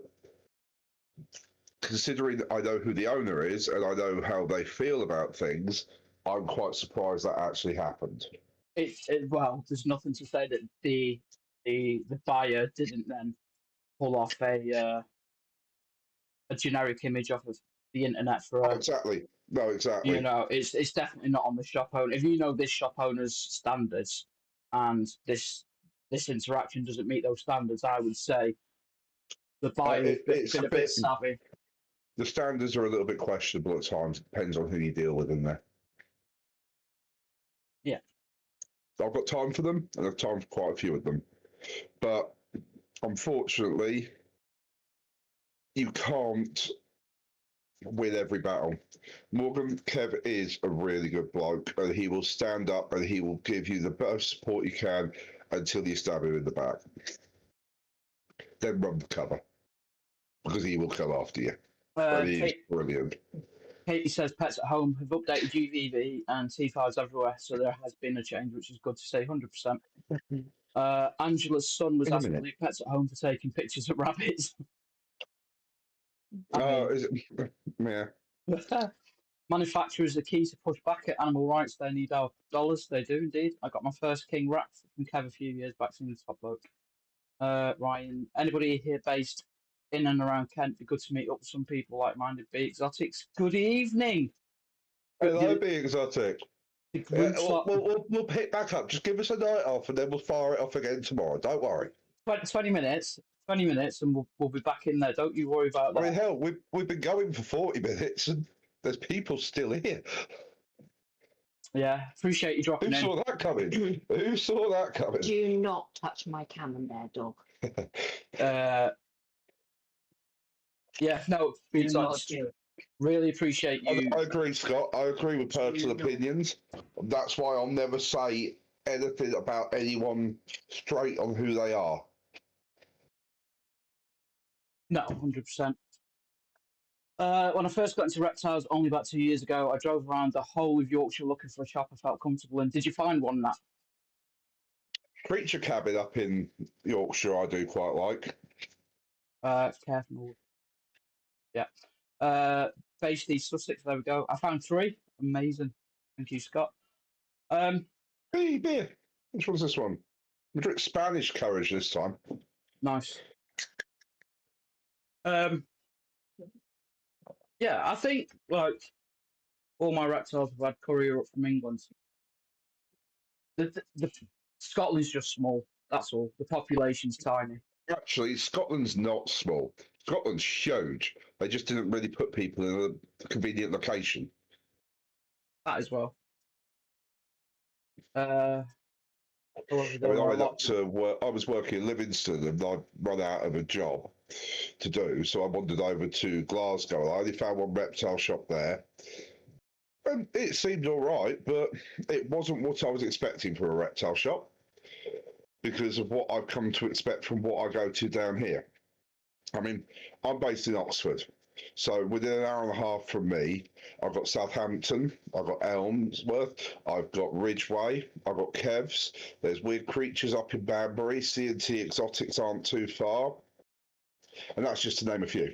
considering that I know who the owner is and I know how they feel about things, I'm quite surprised that actually happened. Well, there's nothing to say that the buyer didn't then pull off a generic image off of the internet for a. Exactly. No, exactly. It's definitely not on the shop owner. If you know this shop owner's standards, and this interaction doesn't meet those standards, I would say the buyer's It's been a a bit bit. savvy. The standards are a little bit questionable at times. Depends on who you deal with in there. Yeah. I've got time for them, and I've time for quite a few of them. But unfortunately, you can't win every battle. Morgan Kev is a really good bloke, and he will stand up and he will give you the best support you can until you stab him in the back. Then run the cover, because he will come after you. And he is brilliant. Katie says pets at home have updated UVV and T5s everywhere, so there has been a change, which is good to say, 100%. Angela's son was asked to leave pets at home for taking pictures of rabbits. Is it? Yeah. Manufacturers are key to push back at animal rights. They need our dollars. They do indeed. I got my first king rat from Kev a few years back, seeing the top bloke. Ryan, anybody here based in and around Kent? Be good to meet up with some people like-minded. Be exotics. Good evening. Hello, Be Exotic. We'll pick back up. Just give us a night off, and then we'll fire it off again tomorrow. Don't worry. 20 minutes. 20 minutes, and we'll be back in there. Don't you worry about that. I mean, hell, we've been going for 40 minutes, and there's people still here. Yeah, appreciate you dropping in. Who saw that coming? Who saw that coming? Do not touch my camembert, dog. Yeah, no, really appreciate you. I agree, Scott. I agree with personal opinions. That's why I'll never say anything about anyone straight on who they are. No, 100%. When I first got into reptiles only about 2 years ago, I drove around the whole of Yorkshire looking for a shop I felt comfortable in. Did you find one, Nat? Creature cabin up in Yorkshire, I do quite like. Careful. Yeah. Based East Sussex, there we go. I found 3. Amazing. Thank you, Scott. Hey, beer. Which one's this one? We drink Spanish courage this time. Nice. Yeah, I think like all my reptiles have had courier up from England. The Scotland's just small. That's all. The population's tiny. Actually, Scotland's not small. Scotland's huge. They just didn't really put people in a convenient location. That as well. I went up to work. I was working in Livingston, and I'd run out of a job to do, so I wandered over to Glasgow. I only found one reptile shop there, and it seemed all right, but it wasn't what I was expecting for a reptile shop because of what I've come to expect from what I go to down here. I mean, I'm based in Oxford, so within an hour and a half from me, I've got Southampton, I've got Elmsworth, I've got Ridgeway, I've got Kevs, there's Weird Creatures up in Banbury, C&T Exotics aren't too far, and that's just to name a few.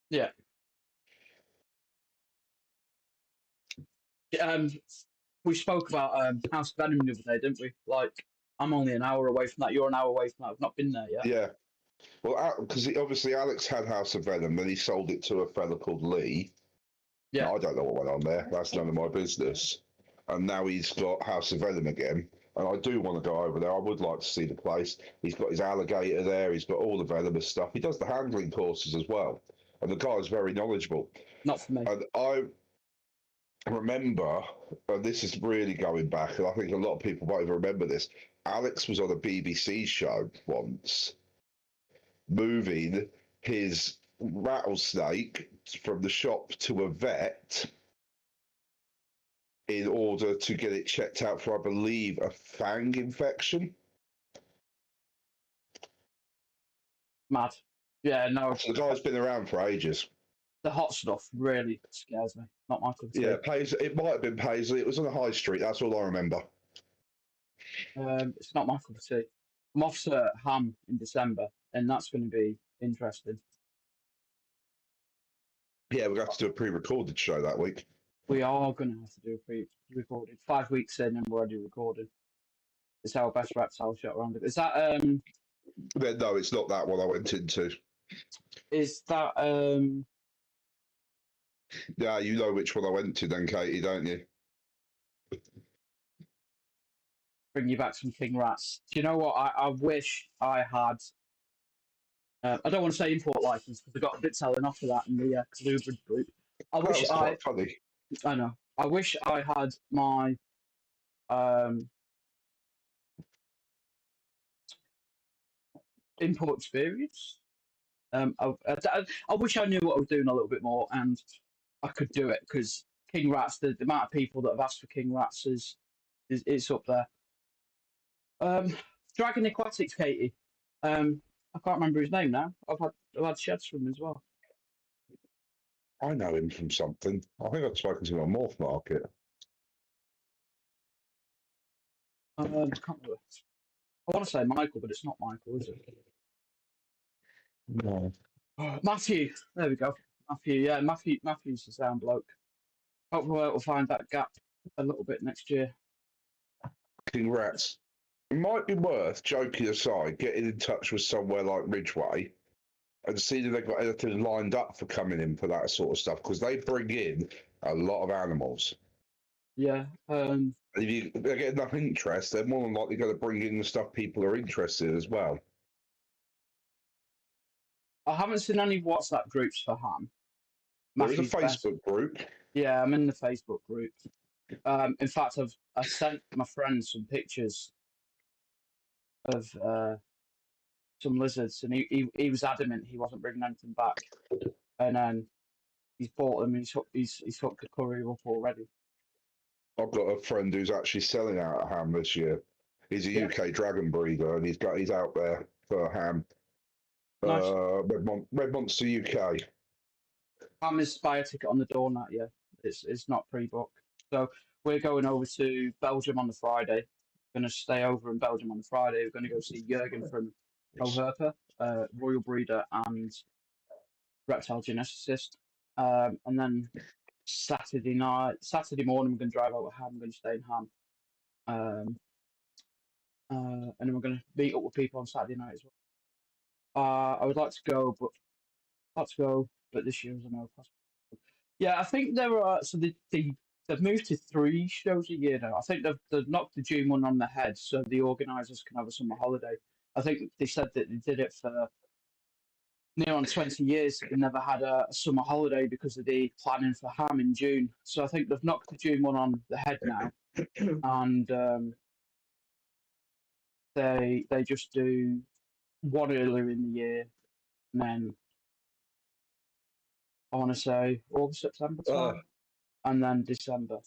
Yeah. We spoke about House of Venom the other day, didn't we? Like, I'm only an hour away from that. You're an hour away from that. I've not been there yet. Yeah. Well, because obviously Alex had House of Venom, then he sold it to a fella called Lee. Yeah. Now, I don't know what went on there. That's none of my business. And now he's got House of Venom again. And I do want to go over there. I would like to see the place. He's got his alligator there. He's got all the venomous stuff. He does the handling courses as well. And the guy is very knowledgeable. Not for me. And I remember, and this is really going back, and I think a lot of people won't even remember this. Alex was on a BBC show once, moving his rattlesnake from the shop to a vet in order to get it checked out for, I believe, a fang infection. Mad. Yeah, no. So the guy's been around for ages. The hot stuff really scares me. Not my cup of tea. Yeah, Paisley. It might have been Paisley. It was on the high street. That's all I remember. It's not my cup of tea. I'm off to Ham in December, and that's going to be interesting. Yeah, we're going to have to do a pre-recorded show that week. We are going to have to do a pre-recorded. 5 weeks in, and we're already recording. It's our best reptile shot around it. Is that No, it's not that one I went into. Is that Yeah, you know which one I went to then, Katie, don't you? bring you back some king rats. Do you know what? I wish I had. I don't want to say import license because I got a bit telling off for that in the Colubrid group. I That wish was quite funny. I know. I wish I had my um, import experience. I wish I knew what I was doing a little bit more, and I could do it because king rats. The amount of people that have asked for king rats is it's up there. Dragon Aquatics, Katie. I can't remember his name now. I've had sheds from him as well. I know him from something. I think I've spoken to him on Morph Market. I can't remember. I want to say Michael, but it's not Michael, is it? No. Matthew. There we go. Matthew. Yeah, Matthew's the sound bloke. Hopefully we'll find that gap a little bit next year. King rats. It might be worth, joking aside, getting in touch with somewhere like Ridgeway and seeing if they've got anything lined up for coming in for that sort of stuff, because they bring in a lot of animals. Yeah. And if they get enough interest, they're more than likely going to bring in the stuff people are interested in as well. I haven't seen any WhatsApp groups for ham. There is a Matthew's best. Facebook group. Yeah, I'm in the Facebook group. In fact, I sent my friends some pictures of some lizards, and he was adamant he wasn't bringing anything back, and then he's bought them. And he's hooked a curry up already. I've got a friend who's actually selling out a ham this year. He's a Yeah. UK dragon breeder, and he's out there for ham. Nice. Red Monster UK. Ham is buy a ticket on the door now. Yeah, it's not pre-booked. So we're going over to Belgium on the Friday. We're going to stay over in Belgium on the Friday. We're going to go see Jurgen from Herper, royal breeder and reptile geneticist. And then Saturday morning, we're going to drive over Ham. We're going to stay in Ham. And then we're going to meet up with people on Saturday night as well. I would like to go, but this year is a no possible. Yeah, I think there are. So they've moved to 3 shows a year now. I think they've knocked the June one on the head, so the organisers can have a summer holiday. I think they said that they did it for near on 20 years. They never had a summer holiday because of the planning for ham in June. So I think they've knocked the June one on the head now, and they just do one earlier in the year, and then I want to say August, September time, and then December.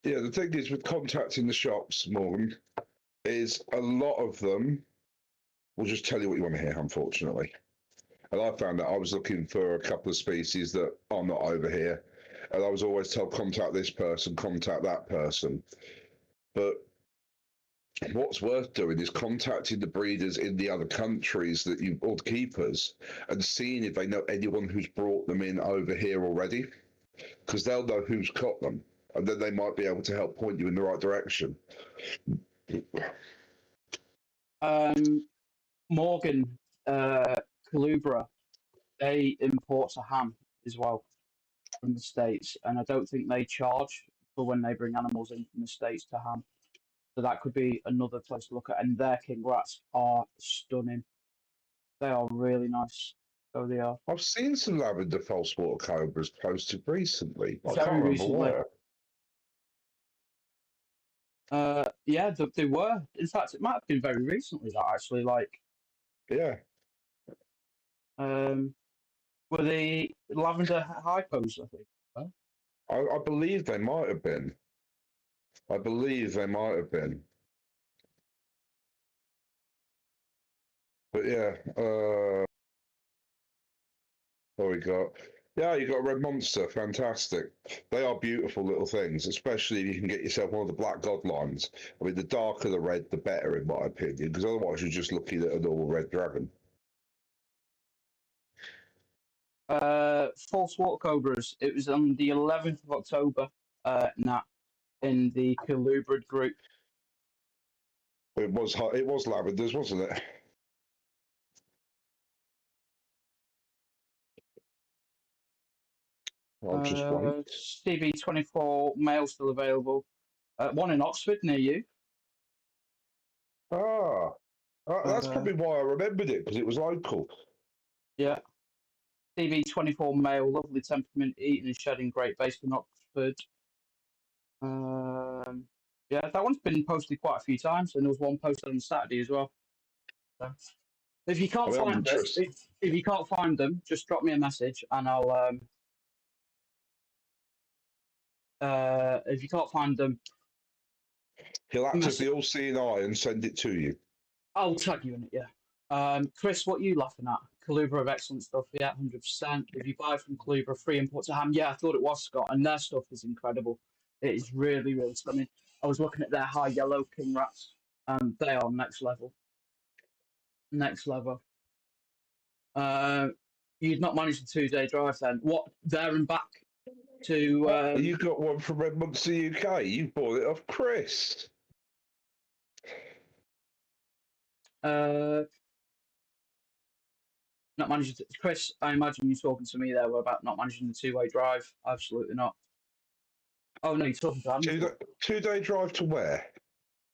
Yeah, the thing is with contacting the shops, Morgan, is a lot of them will just tell you what you want to hear, unfortunately. And I found that I was looking for a couple of species that are not over here. And I was always told, contact this person, contact that person. But what's worth doing is contacting the breeders in the other countries that you, or the keepers, and seeing if they know anyone who's brought them in over here already. Because they'll know who's caught them. And then they might be able to help point you in the right direction. Morgan, Calubra, they import a ham as well from the States, and I don't think they charge for when they bring animals in from the States to ham. So that could be another place to look at. And their king rats are stunning. They are really nice. So they are. I've seen some lavender false water cobras posted recently. I Very can't remember recently. where. Yeah, they were. In fact, it might have been very recently that actually, like. Yeah. Were they lavender hypos, I think? Huh? I believe they might have been. But yeah, what we got? Yeah, you got a red monster. Fantastic. They are beautiful little things, especially if you can get yourself one of the black god lines. I mean, the darker the red, the better, in my opinion, because otherwise you're just looking at a normal red dragon. False water cobras. It was on the 11th of October. Nat, in the Colubrid group. It was lavenders, wasn't it? I'll just wait. CB24 male still available. One in Oxford near you. Ah, that's Uh, probably why I remembered it, because it was local. yeah. TV 24 male, lovely temperament, eating and shedding great based in Oxford. Yeah, that one's been posted quite a few times, and there was one posted on Saturday as well. So, if you I can't mean, I'm find it, interested. if you can't find them, just drop me a message, and I'll. If you can't find them, He'll act as mess- the all-seeing eye and send it to you. I'll tag you in it. Yeah. Chris, what are you laughing at? Calubra have excellent stuff. Yeah, 100%. If you buy from Calubra, free import to ham. Yeah, I thought it was Scott, and their stuff is incredible. It is really, really stunning. I was looking at their high yellow king rats, and they are next level. Next level. You'd not managed a 2-day drive then. What, there and back to. You got one from Redmonster, UK. You bought it off Chris. Not managing to. Chris, I imagine you talking to me there about not managing the 2-way drive. Absolutely not. Oh, no, you're talking to Andrew. Two-day drive to where?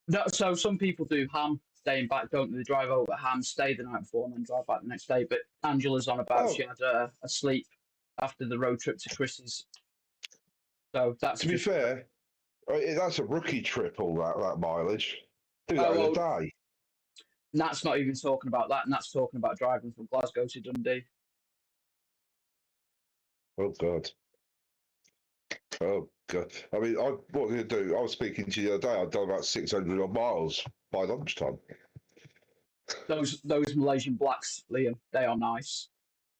No, so some people do ham, staying back, don't they? They drive over ham, stay the night before, and then drive back the next day. But Angela's on about she had a sleep after the road trip to Chris's. So that's to be fair, that's a rookie trip. All that mileage. Do that in a day. Nat's not even talking about that. Nat's talking about driving from Glasgow to Dundee. Oh God. Oh God. I mean, what did I do? I was speaking to you the other day. I'd done about 600 odd miles by lunchtime. Those Malaysian blacks, Liam, they are nice.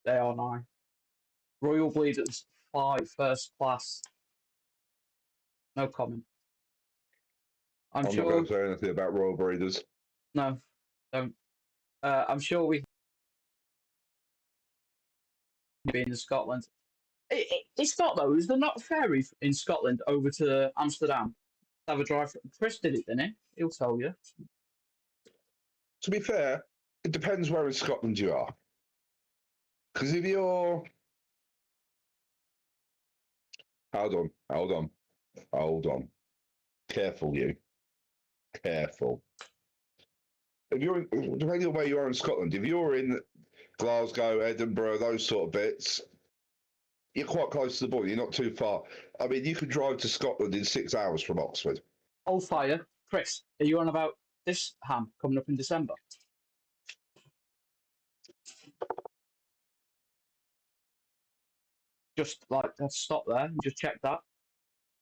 They are nice. Royal Bleeders 5 first class. No comment. I'm not sure. going to say anything about Royal Breeders. No, don't. I'm sure we can be in Scotland. It's not though. Is there not a ferry in Scotland over to Amsterdam? Have a drive. Chris did it, didn't he? He'll tell you. To be fair, it depends where in Scotland you are. Because if you're... Hold on. Careful, you. Careful. If you're in, depending on where you are in Scotland, if you're in Glasgow, Edinburgh, those sort of bits, you're quite close to the border. You're not too far. I mean, you could drive to Scotland in 6 hours from Oxford. Old fire. Chris, are you on about this ham coming up in December? Just like, let's stop there and just check that.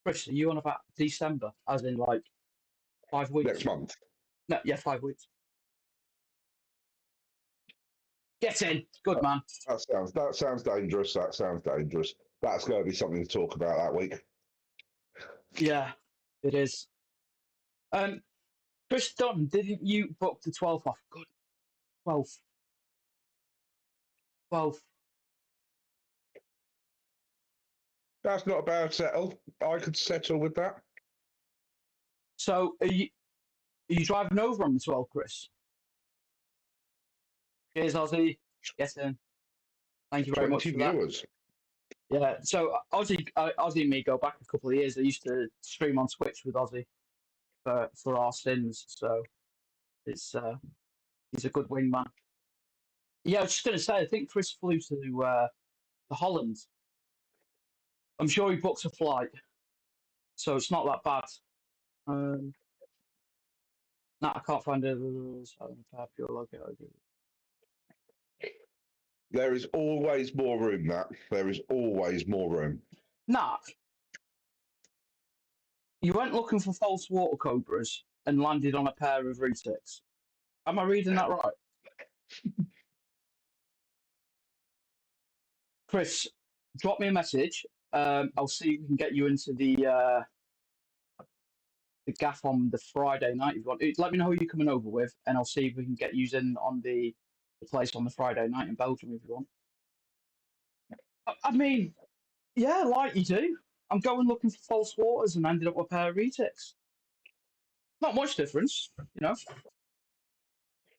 Chris, are you on about December? As in like 5 weeks? Next month. No, yeah, 5 weeks. Get in. Good man. That sounds dangerous. That sounds dangerous. That's going to be something to talk about that week. Yeah, it is. Chris Dunn, didn't you book the 12th off? Good. 12th. 12th. That's not a bad settle. I could settle with that. So are you driving over on the 12th, Chris? Cheers, Ozzy. Get in. Thank you very much for viewers. That. Yeah, so Ozzy and me go back a couple of years. I used to stream on Twitch with Ozzy for our sins, so it's he's a good wingman. Yeah, I was just going to say, I think Chris flew to Holland. I'm sure he booked a flight, so it's not that bad. No, I can't find it. There is always more room, Nat. There is always more room. Nat, you went looking for false water cobras and landed on a pair of retics. Am I reading that right? Chris, drop me a message. I'll see if we can get you into the gaff on the Friday night if you want. Let me know who you're coming over with, and I'll see if we can get you in on the place on the Friday night in Belgium if you want. I mean, yeah, like you do. I'm going looking for false waters and ended up with a pair of retics. Not much difference, you know.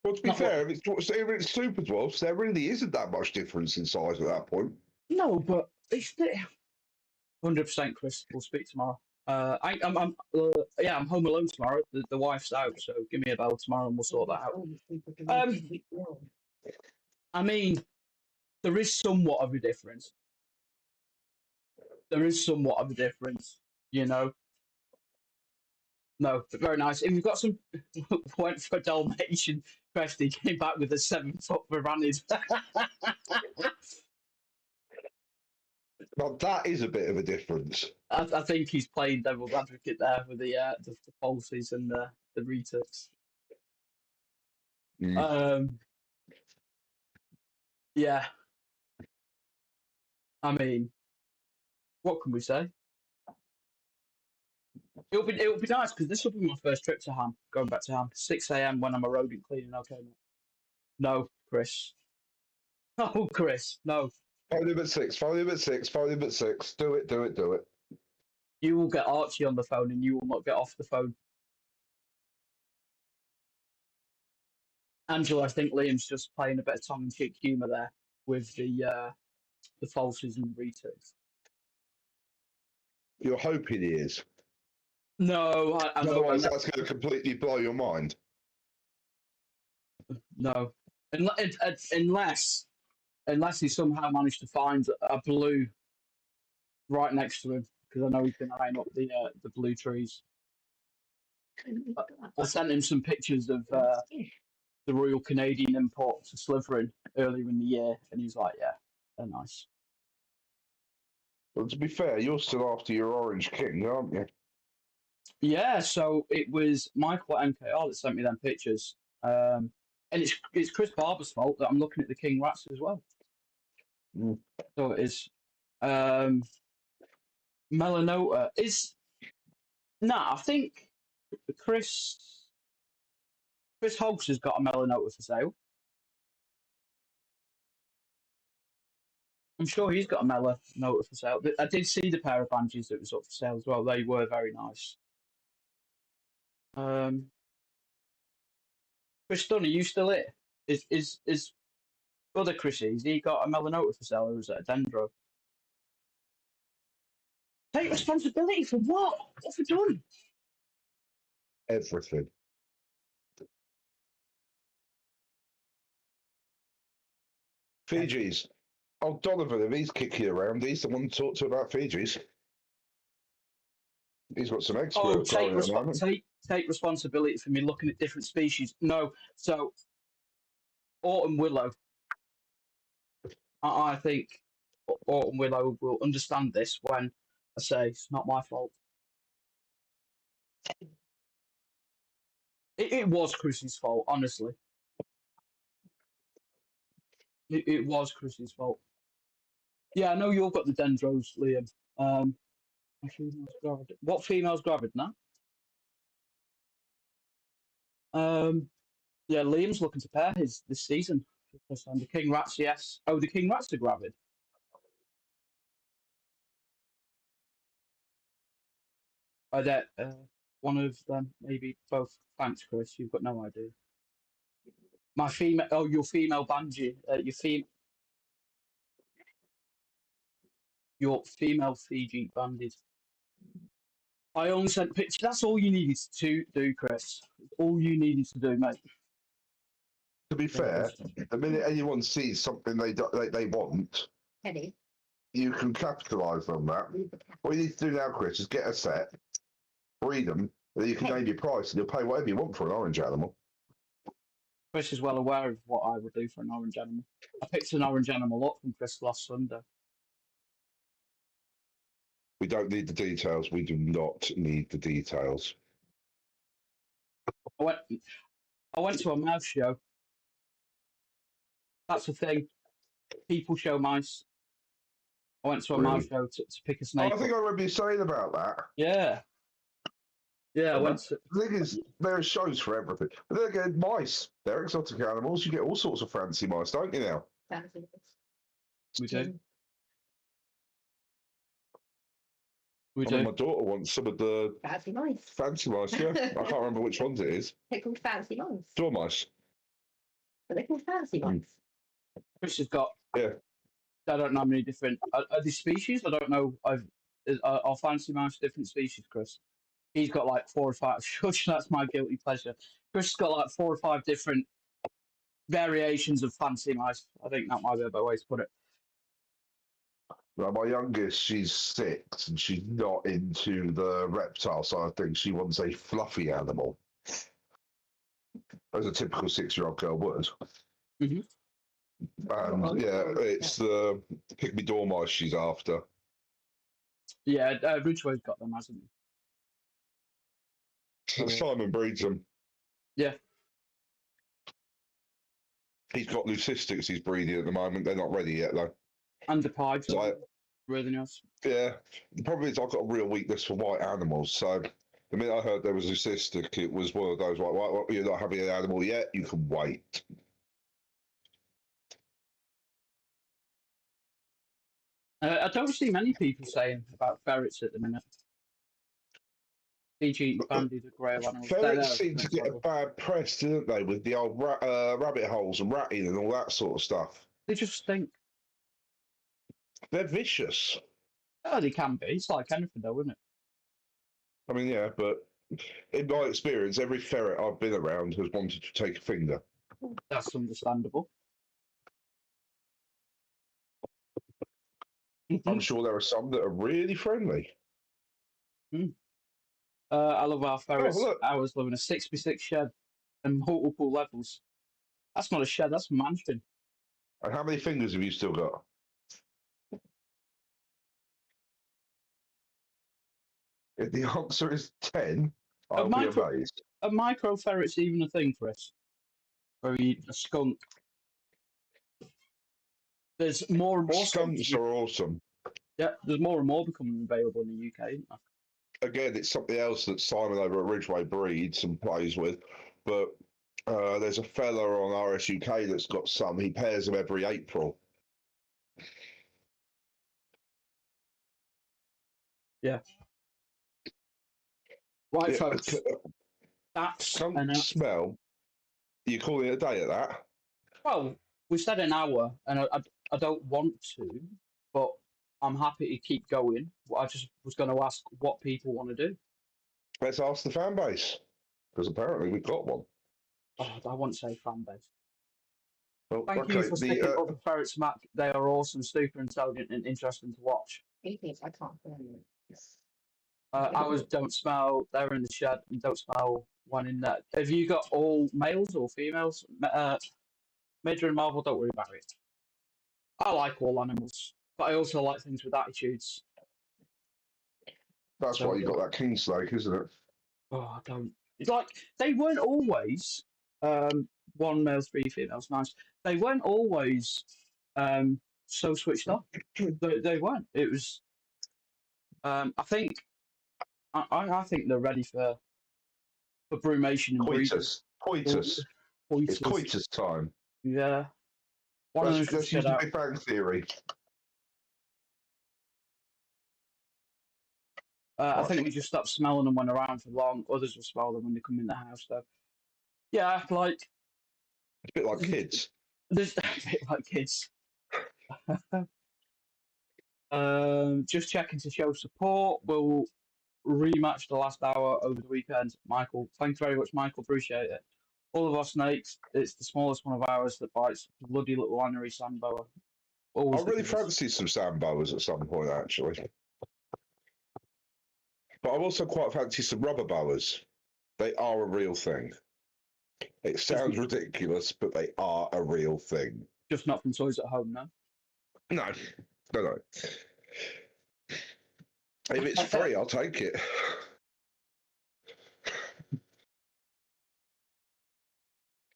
Well, to be fair, if it's super dwarfs, there really isn't that much difference in size at that point. No, but it's 100%, Chris. We'll speak tomorrow. Yeah, I'm home alone tomorrow. The wife's out, so give me a bell tomorrow and we'll sort that out. I mean, there is somewhat of a difference. There is somewhat of a difference, you know. No, but very nice. If you've got some, went for a Dalmatian Cresty, came back with a 7 foot Varanid. Now that is a bit of a difference. I think he's playing devil's advocate there with the falsies and the retakes. Mm. Yeah. I mean, what can we say? It'll be nice because this will be my first trip to Ham. Going back to Ham, 6 a.m. when I'm a rodent cleaning. Okay, no, Chris. No, Chris. No. Phone him at 6. Phone him at 6. Phone him at 6. Do it. Do it. Do it. You will get Archie on the phone, and you will not get off the phone. Angela, I think Liam's just playing a bit of tongue-in-cheek humour there with the falsies and retakes. You're hoping he is. No, I know. Otherwise, that's going to completely blow your mind. No, unless he somehow managed to find a blue right next to him, because I know he's been eyeing up the blue trees. I sent him some pictures of the Royal Canadian import to Slytherin earlier in the year, and he's like, "Yeah, they're nice." Well, to be fair, you're still after your Orange King, aren't you? Yeah, so it was Michael at MKR that sent me them pictures, and it's Chris Barber's fault that I'm looking at the King Rats as well. Mm. So it is. Melanota is. Nah, I think Chris Hobbs has got a Melanota for sale. I'm sure he's got a Melanota for sale. I did see the pair of Banshees that was up for sale as well. They were very nice. Chris Dunn, are you still here? Is brother Chrissy, has he got a Melanota for sale or is it a Dendro? Take responsibility for what? What have we done? Everything. Fiji's. Oh, Donovan, if he's kicking around, he's the one to talk to about Fiji's. He's got some experts. Oh, take responsibility for me looking at different species. No, so Autumn Willow. I think Autumn Willow will understand this when I say it's not my fault. It was Chrissy's fault, honestly. It was Chrissy's fault. Yeah, I know you've got the Dendros, Liam. What female's gravid now? Yeah, Liam's looking to pair his this season. The King Rats, yes. Oh, the King Rats are gravid. I bet one of them, maybe both. Thanks, Chris. You've got no idea. My female. Oh, your female Banji. Your female Fiji banded. I only sent pictures. That's all you needed to do, Chris. All you needed to do, mate. To be fair, the minute anyone sees something they want, Penny. you can capitalise on that. What you need to do now, Chris, is get a set, breed them, and then you can name your price, and you'll pay whatever you want for an orange animal. Chris is well aware of what I would do for an orange animal. I picked an orange animal up from Chris last Sunday. We don't need the details. We do not need the details. I went to a mouse show. That's the thing. People show mice. I went to a mouse show to pick a snake. I think I remember you saying about that. Yeah. Yeah, I went to... The thing is, there are shows for everything. But then again, mice, they're exotic animals. You get all sorts of fancy mice, don't you now? Fancy. We do. My daughter wants some of the Fancy mice. Fancy mice, yeah. I can't remember which ones it is. They're called fancy mice. Dormice. But they're called fancy mice. Chris has got... Yeah. I don't know how many different... Are these species? I don't know. Our fancy mouse, different species, Chris. He's got like 4 or 5. Shush, that's my guilty pleasure. Chris has got like 4 or 5 different variations of fancy mice. I think that might be a better way to put it. Now, my youngest, she's 6, and she's not into the reptile side of things. She wants a fluffy animal, as a typical 6-year-old girl would. Mhm. And yeah, it's the pygmy dormice she's after. Yeah, Ridgway's got them, hasn't he? Simon breeds them. Yeah. He's got leucistics he's breeding at the moment. They're not ready yet, though. And the pies. So Really nice. yeah, the problem is I've got a real weakness for white animals. So the minute I heard there was leucistic, it was one of those like, well, you're not having an animal yet. You can wait. I don't see many people saying about ferrets at the minute. E.g., bandied the grey animals. Ferrets seem to get a bad press, didn't they, with the old rabbit holes and ratting and all that sort of stuff. They just stink. They're vicious. Oh, they can be. It's like anything, though, isn't it? I mean, yeah, but in my experience, every ferret I've been around has wanted to take a finger. That's understandable. I'm sure there are some that are really friendly. I love our ferrets. look. Ours live in a 6x6 shed and multiple levels. That's not a shed, that's a mansion. And how many fingers have you still got? If the answer is 10, I'll be amazed. Are micro ferrets even a thing, Chris? Or a skunk? There's more and more. Skunks are awesome. Yeah, there's more and more becoming available in the UK, isn't there? Again, it's something else that Simon over at Ridgway breeds and plays with. But there's a fella on RSUK that's got some. He pairs them every April. Yeah. Right, folks. That's skunk smell. You calling it a day at that? Well, we said an hour, and I don't want to, but I'm happy to keep going. I just was going to ask what people want to do. Let's ask the fan base, because apparently we've got one. Oh, I won't say fan base. Well, Thank you for sticking up for ferrets, Matt. They are awesome, super intelligent, and interesting to watch. I can't find it. Ours don't smell. They're in the shed and don't smell one in there. Have you got all males or females? Major and Marvel, don't worry about it. I like all animals, but I also like things with attitudes. That's why you got that king snake, isn't it? Oh, I don't. It's like they weren't always 1 male, 3 females. Nice. They weren't always so switched off. They weren't. It was. I think. I think they're ready for brumation and coitus. Coitus. It's coitus time. Yeah. Let's use the Big Bang Theory. I think we just stopped smelling them when they're around for long. Others will smell them when they come in the house, though. Yeah, like. It's a bit like kids. There's a bit like kids. Just checking to show support. We'll rematch the last hour over the weekend. Michael, thanks very much, Michael. Appreciate it. All of our snakes, it's the smallest one of ours that bites. Bloody little honorary sandboa. I really fancy some sandboas at some point, actually. But I also quite fancy some rubber boas. They are a real thing. It sounds ridiculous, but they are a real thing. Just not from toys at home, no? No. If it's free, I'll take it.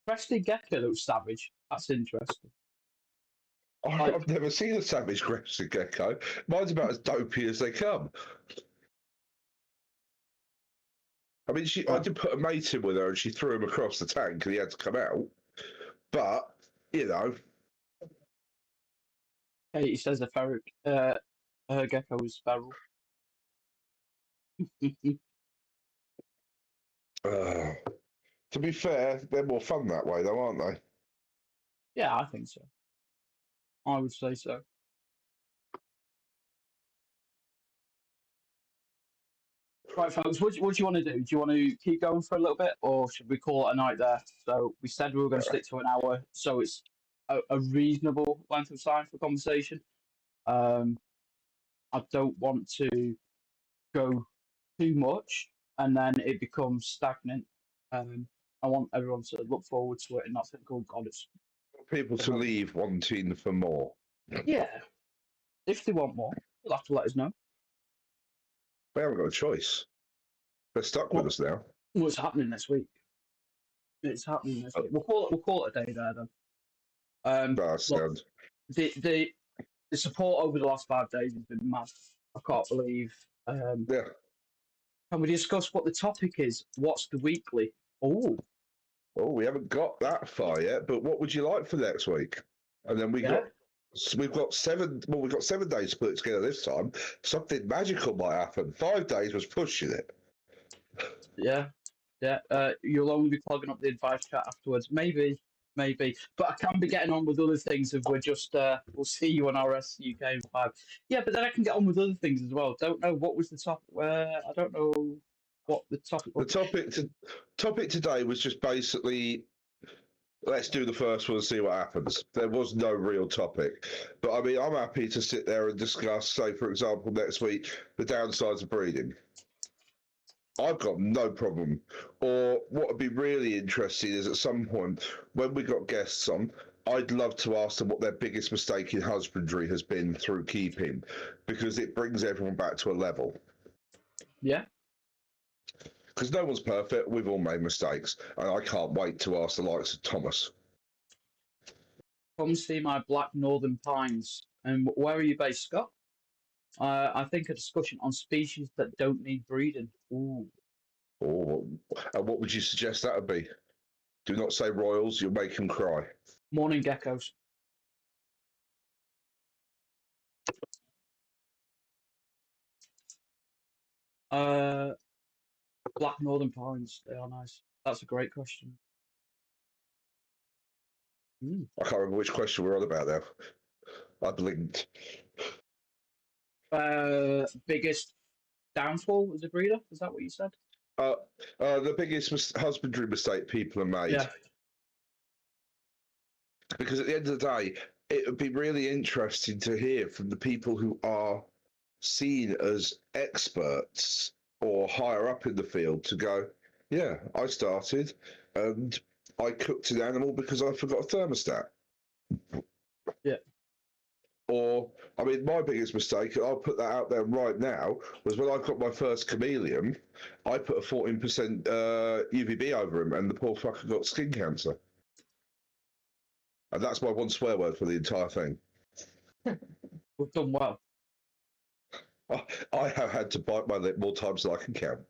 Crested gecko looks savage. That's interesting. I've never seen a savage crested gecko. Mine's about as dopey as they come. I mean, I did put a mate in with her and she threw him across the tank and he had to come out. But, you know. Hey, he says a ferret, gecko is feral. To be fair, they're more fun that way, though, aren't they? Yeah, I think so. I would say so. Right, folks, what do you want to do? Do you want to keep going for a little bit, or should we call it a night there? So we said we were going to stick to an hour, so it's a reasonable length of time for conversation. I don't want to go too much, and then it becomes stagnant. I want everyone to look forward to it and not think, "Oh God, it's People to leave wanting for more. yeah." If they want more, they'll have to let us know. They haven't got a choice. They're stuck with us now. What's happening this week? It's happening this week. We'll call it a day there then. Look, the support over the last 5 days has been mad. I can't believe. Yeah. Can we discuss what the topic is? What's the weekly? Oh, we haven't got that far yet. But what would you like for next week? And then we've got 7. Well, we've got 7 days to put it together this time. Something magical might happen. 5 days was pushing it. Yeah. You'll only be plugging up the advice chat afterwards. Maybe. But I can be getting on with other things if we're just, we'll see you on RS UK in 5. Yeah, but then I can get on with other things as well. Don't know what was the topic. I don't know what the topic was. The topic today was just basically, let's do the first one and see what happens. There was no real topic. But I mean, I'm happy to sit there and discuss, say, for example, next week, the downsides of breeding. I've got no problem. Or what would be really interesting is at some point, when we got guests on, I'd love to ask them what their biggest mistake in husbandry has been through keeping, because it brings everyone back to a level. Yeah. Because no one's perfect. We've all made mistakes. And I can't wait to ask the likes of Thomas. Come see my black northern pines. And where are you based, Scott? I think a discussion on species that don't need breeding. Ooh. Oh, and what would you suggest that would be? Do not say royals, you'll make them cry. Morning geckos. Black northern pines, they are nice. That's a great question. I can't remember which question we're on about now. I blinked. Biggest downfall as a breeder? Is that what you said? The biggest husbandry mistake people have made. Yeah. Because at the end of the day, it would be really interesting to hear from the people who are seen as experts or higher up in the field to go, yeah, I started and I cooked an animal because I forgot a thermostat. Yeah. Or, I mean, my biggest mistake, I'll put that out there right now, was when I got my first chameleon, I put a 14% UVB over him and the poor fucker got skin cancer. And that's my one swear word for the entire thing. We've done well. I have had to bite my lip more times than I can count.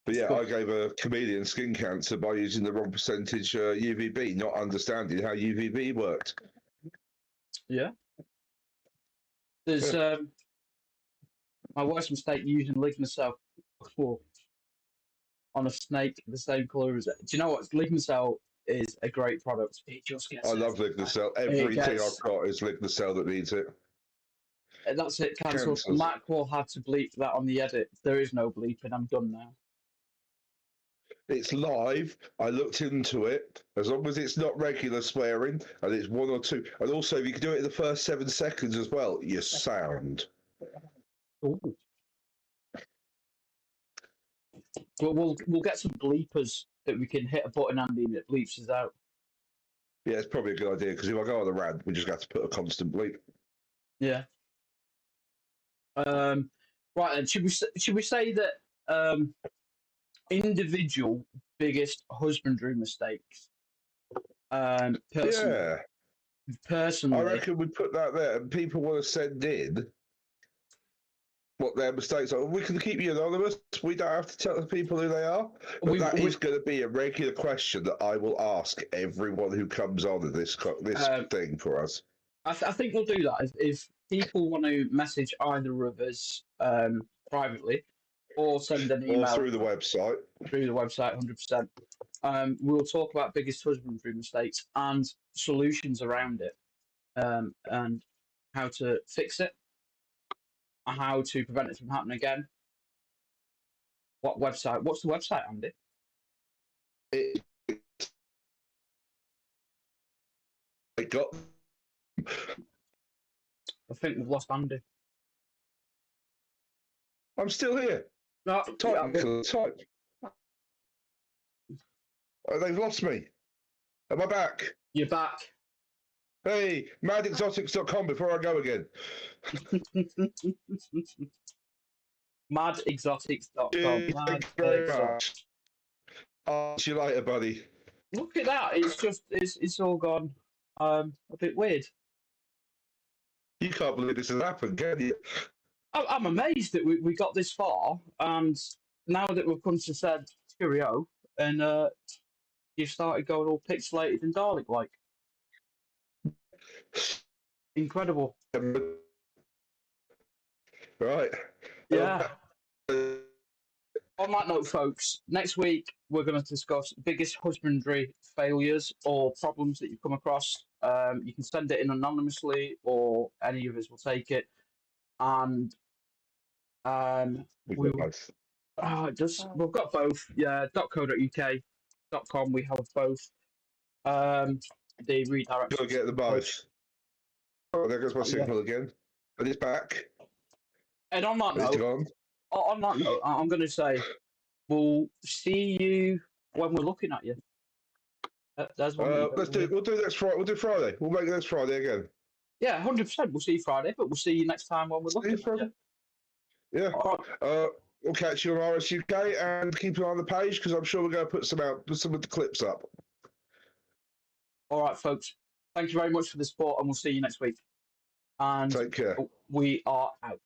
But yeah, I gave a chameleon skin cancer by using the wrong percentage UVB, not understanding how UVB worked. Yeah. There's my worst mistake using Lignocell on a snake the same colour as it. Do you know what? Lignocell is a great product. It just gets. I love Lignocell. Everything I've got is Lignocell that needs it. That's it, cancelled. Mac will have to bleep that on the edit. There is no bleeping. I'm done now. It's live. I looked into it. As long as it's not regular swearing and it's 1 or 2. And also, if you can do it in the first 7 seconds as well, you sound. Ooh. We'll get some bleepers that we can hit a button, Andy, and it bleeps us out. Yeah, it's probably a good idea because if I go on the rant, we just have to put a constant bleep. Yeah. Right then, should we say that individual biggest husbandry mistakes? Personally, I reckon we put that there, and people want to send in what their mistakes are. We can keep you anonymous. We don't have to tell the people who they are. But that is going to be a regular question that I will ask everyone who comes on in this thing for us. I think we'll do that. If people want to message either of us privately or send an email. Or through the website. Through the website, 100%. We'll talk about biggest husbandry mistakes and solutions around it and how to fix it. how to prevent it from happening again. What website? What's the website, Andy? It got. I think we've lost Andy. I'm still here. No, Type. Type. Oh, they've lost me. Am I back? you're back. Hey, madexotics.com before I go again. MADexotics.com. Cheers, thank you very much. I'll see you later, buddy. Look at that. It's just, it's all gone a bit weird. You can't believe this has happened, can you? I'm amazed that we got this far, and now that we've come to said cheerio, and you started going all pixelated and Dalek-like. Incredible. Right. Yeah. On that note, folks, next week we're going to discuss biggest husbandry failures or problems that you've come across. You can send it in anonymously, or any of us will take it. And We've got both. we've got both. Yeah, .co.uk.com. We have both. The redirect. Gotta get the both. Oh, there goes my signal again. And it's back. And on that note, I'm going to say we'll see you when we're looking at you. There's one. We'll do next Friday. We'll do Friday. We'll make it next Friday again. Yeah, 100%. We'll see you Friday, but we'll see you next time when we're looking at you. Yeah. Right. We'll catch you on RSUK and keep an eye on the page because I'm sure we're going to put some of the clips up. All right, folks. Thank you very much for the support, and we'll see you next week. And take care. We are out.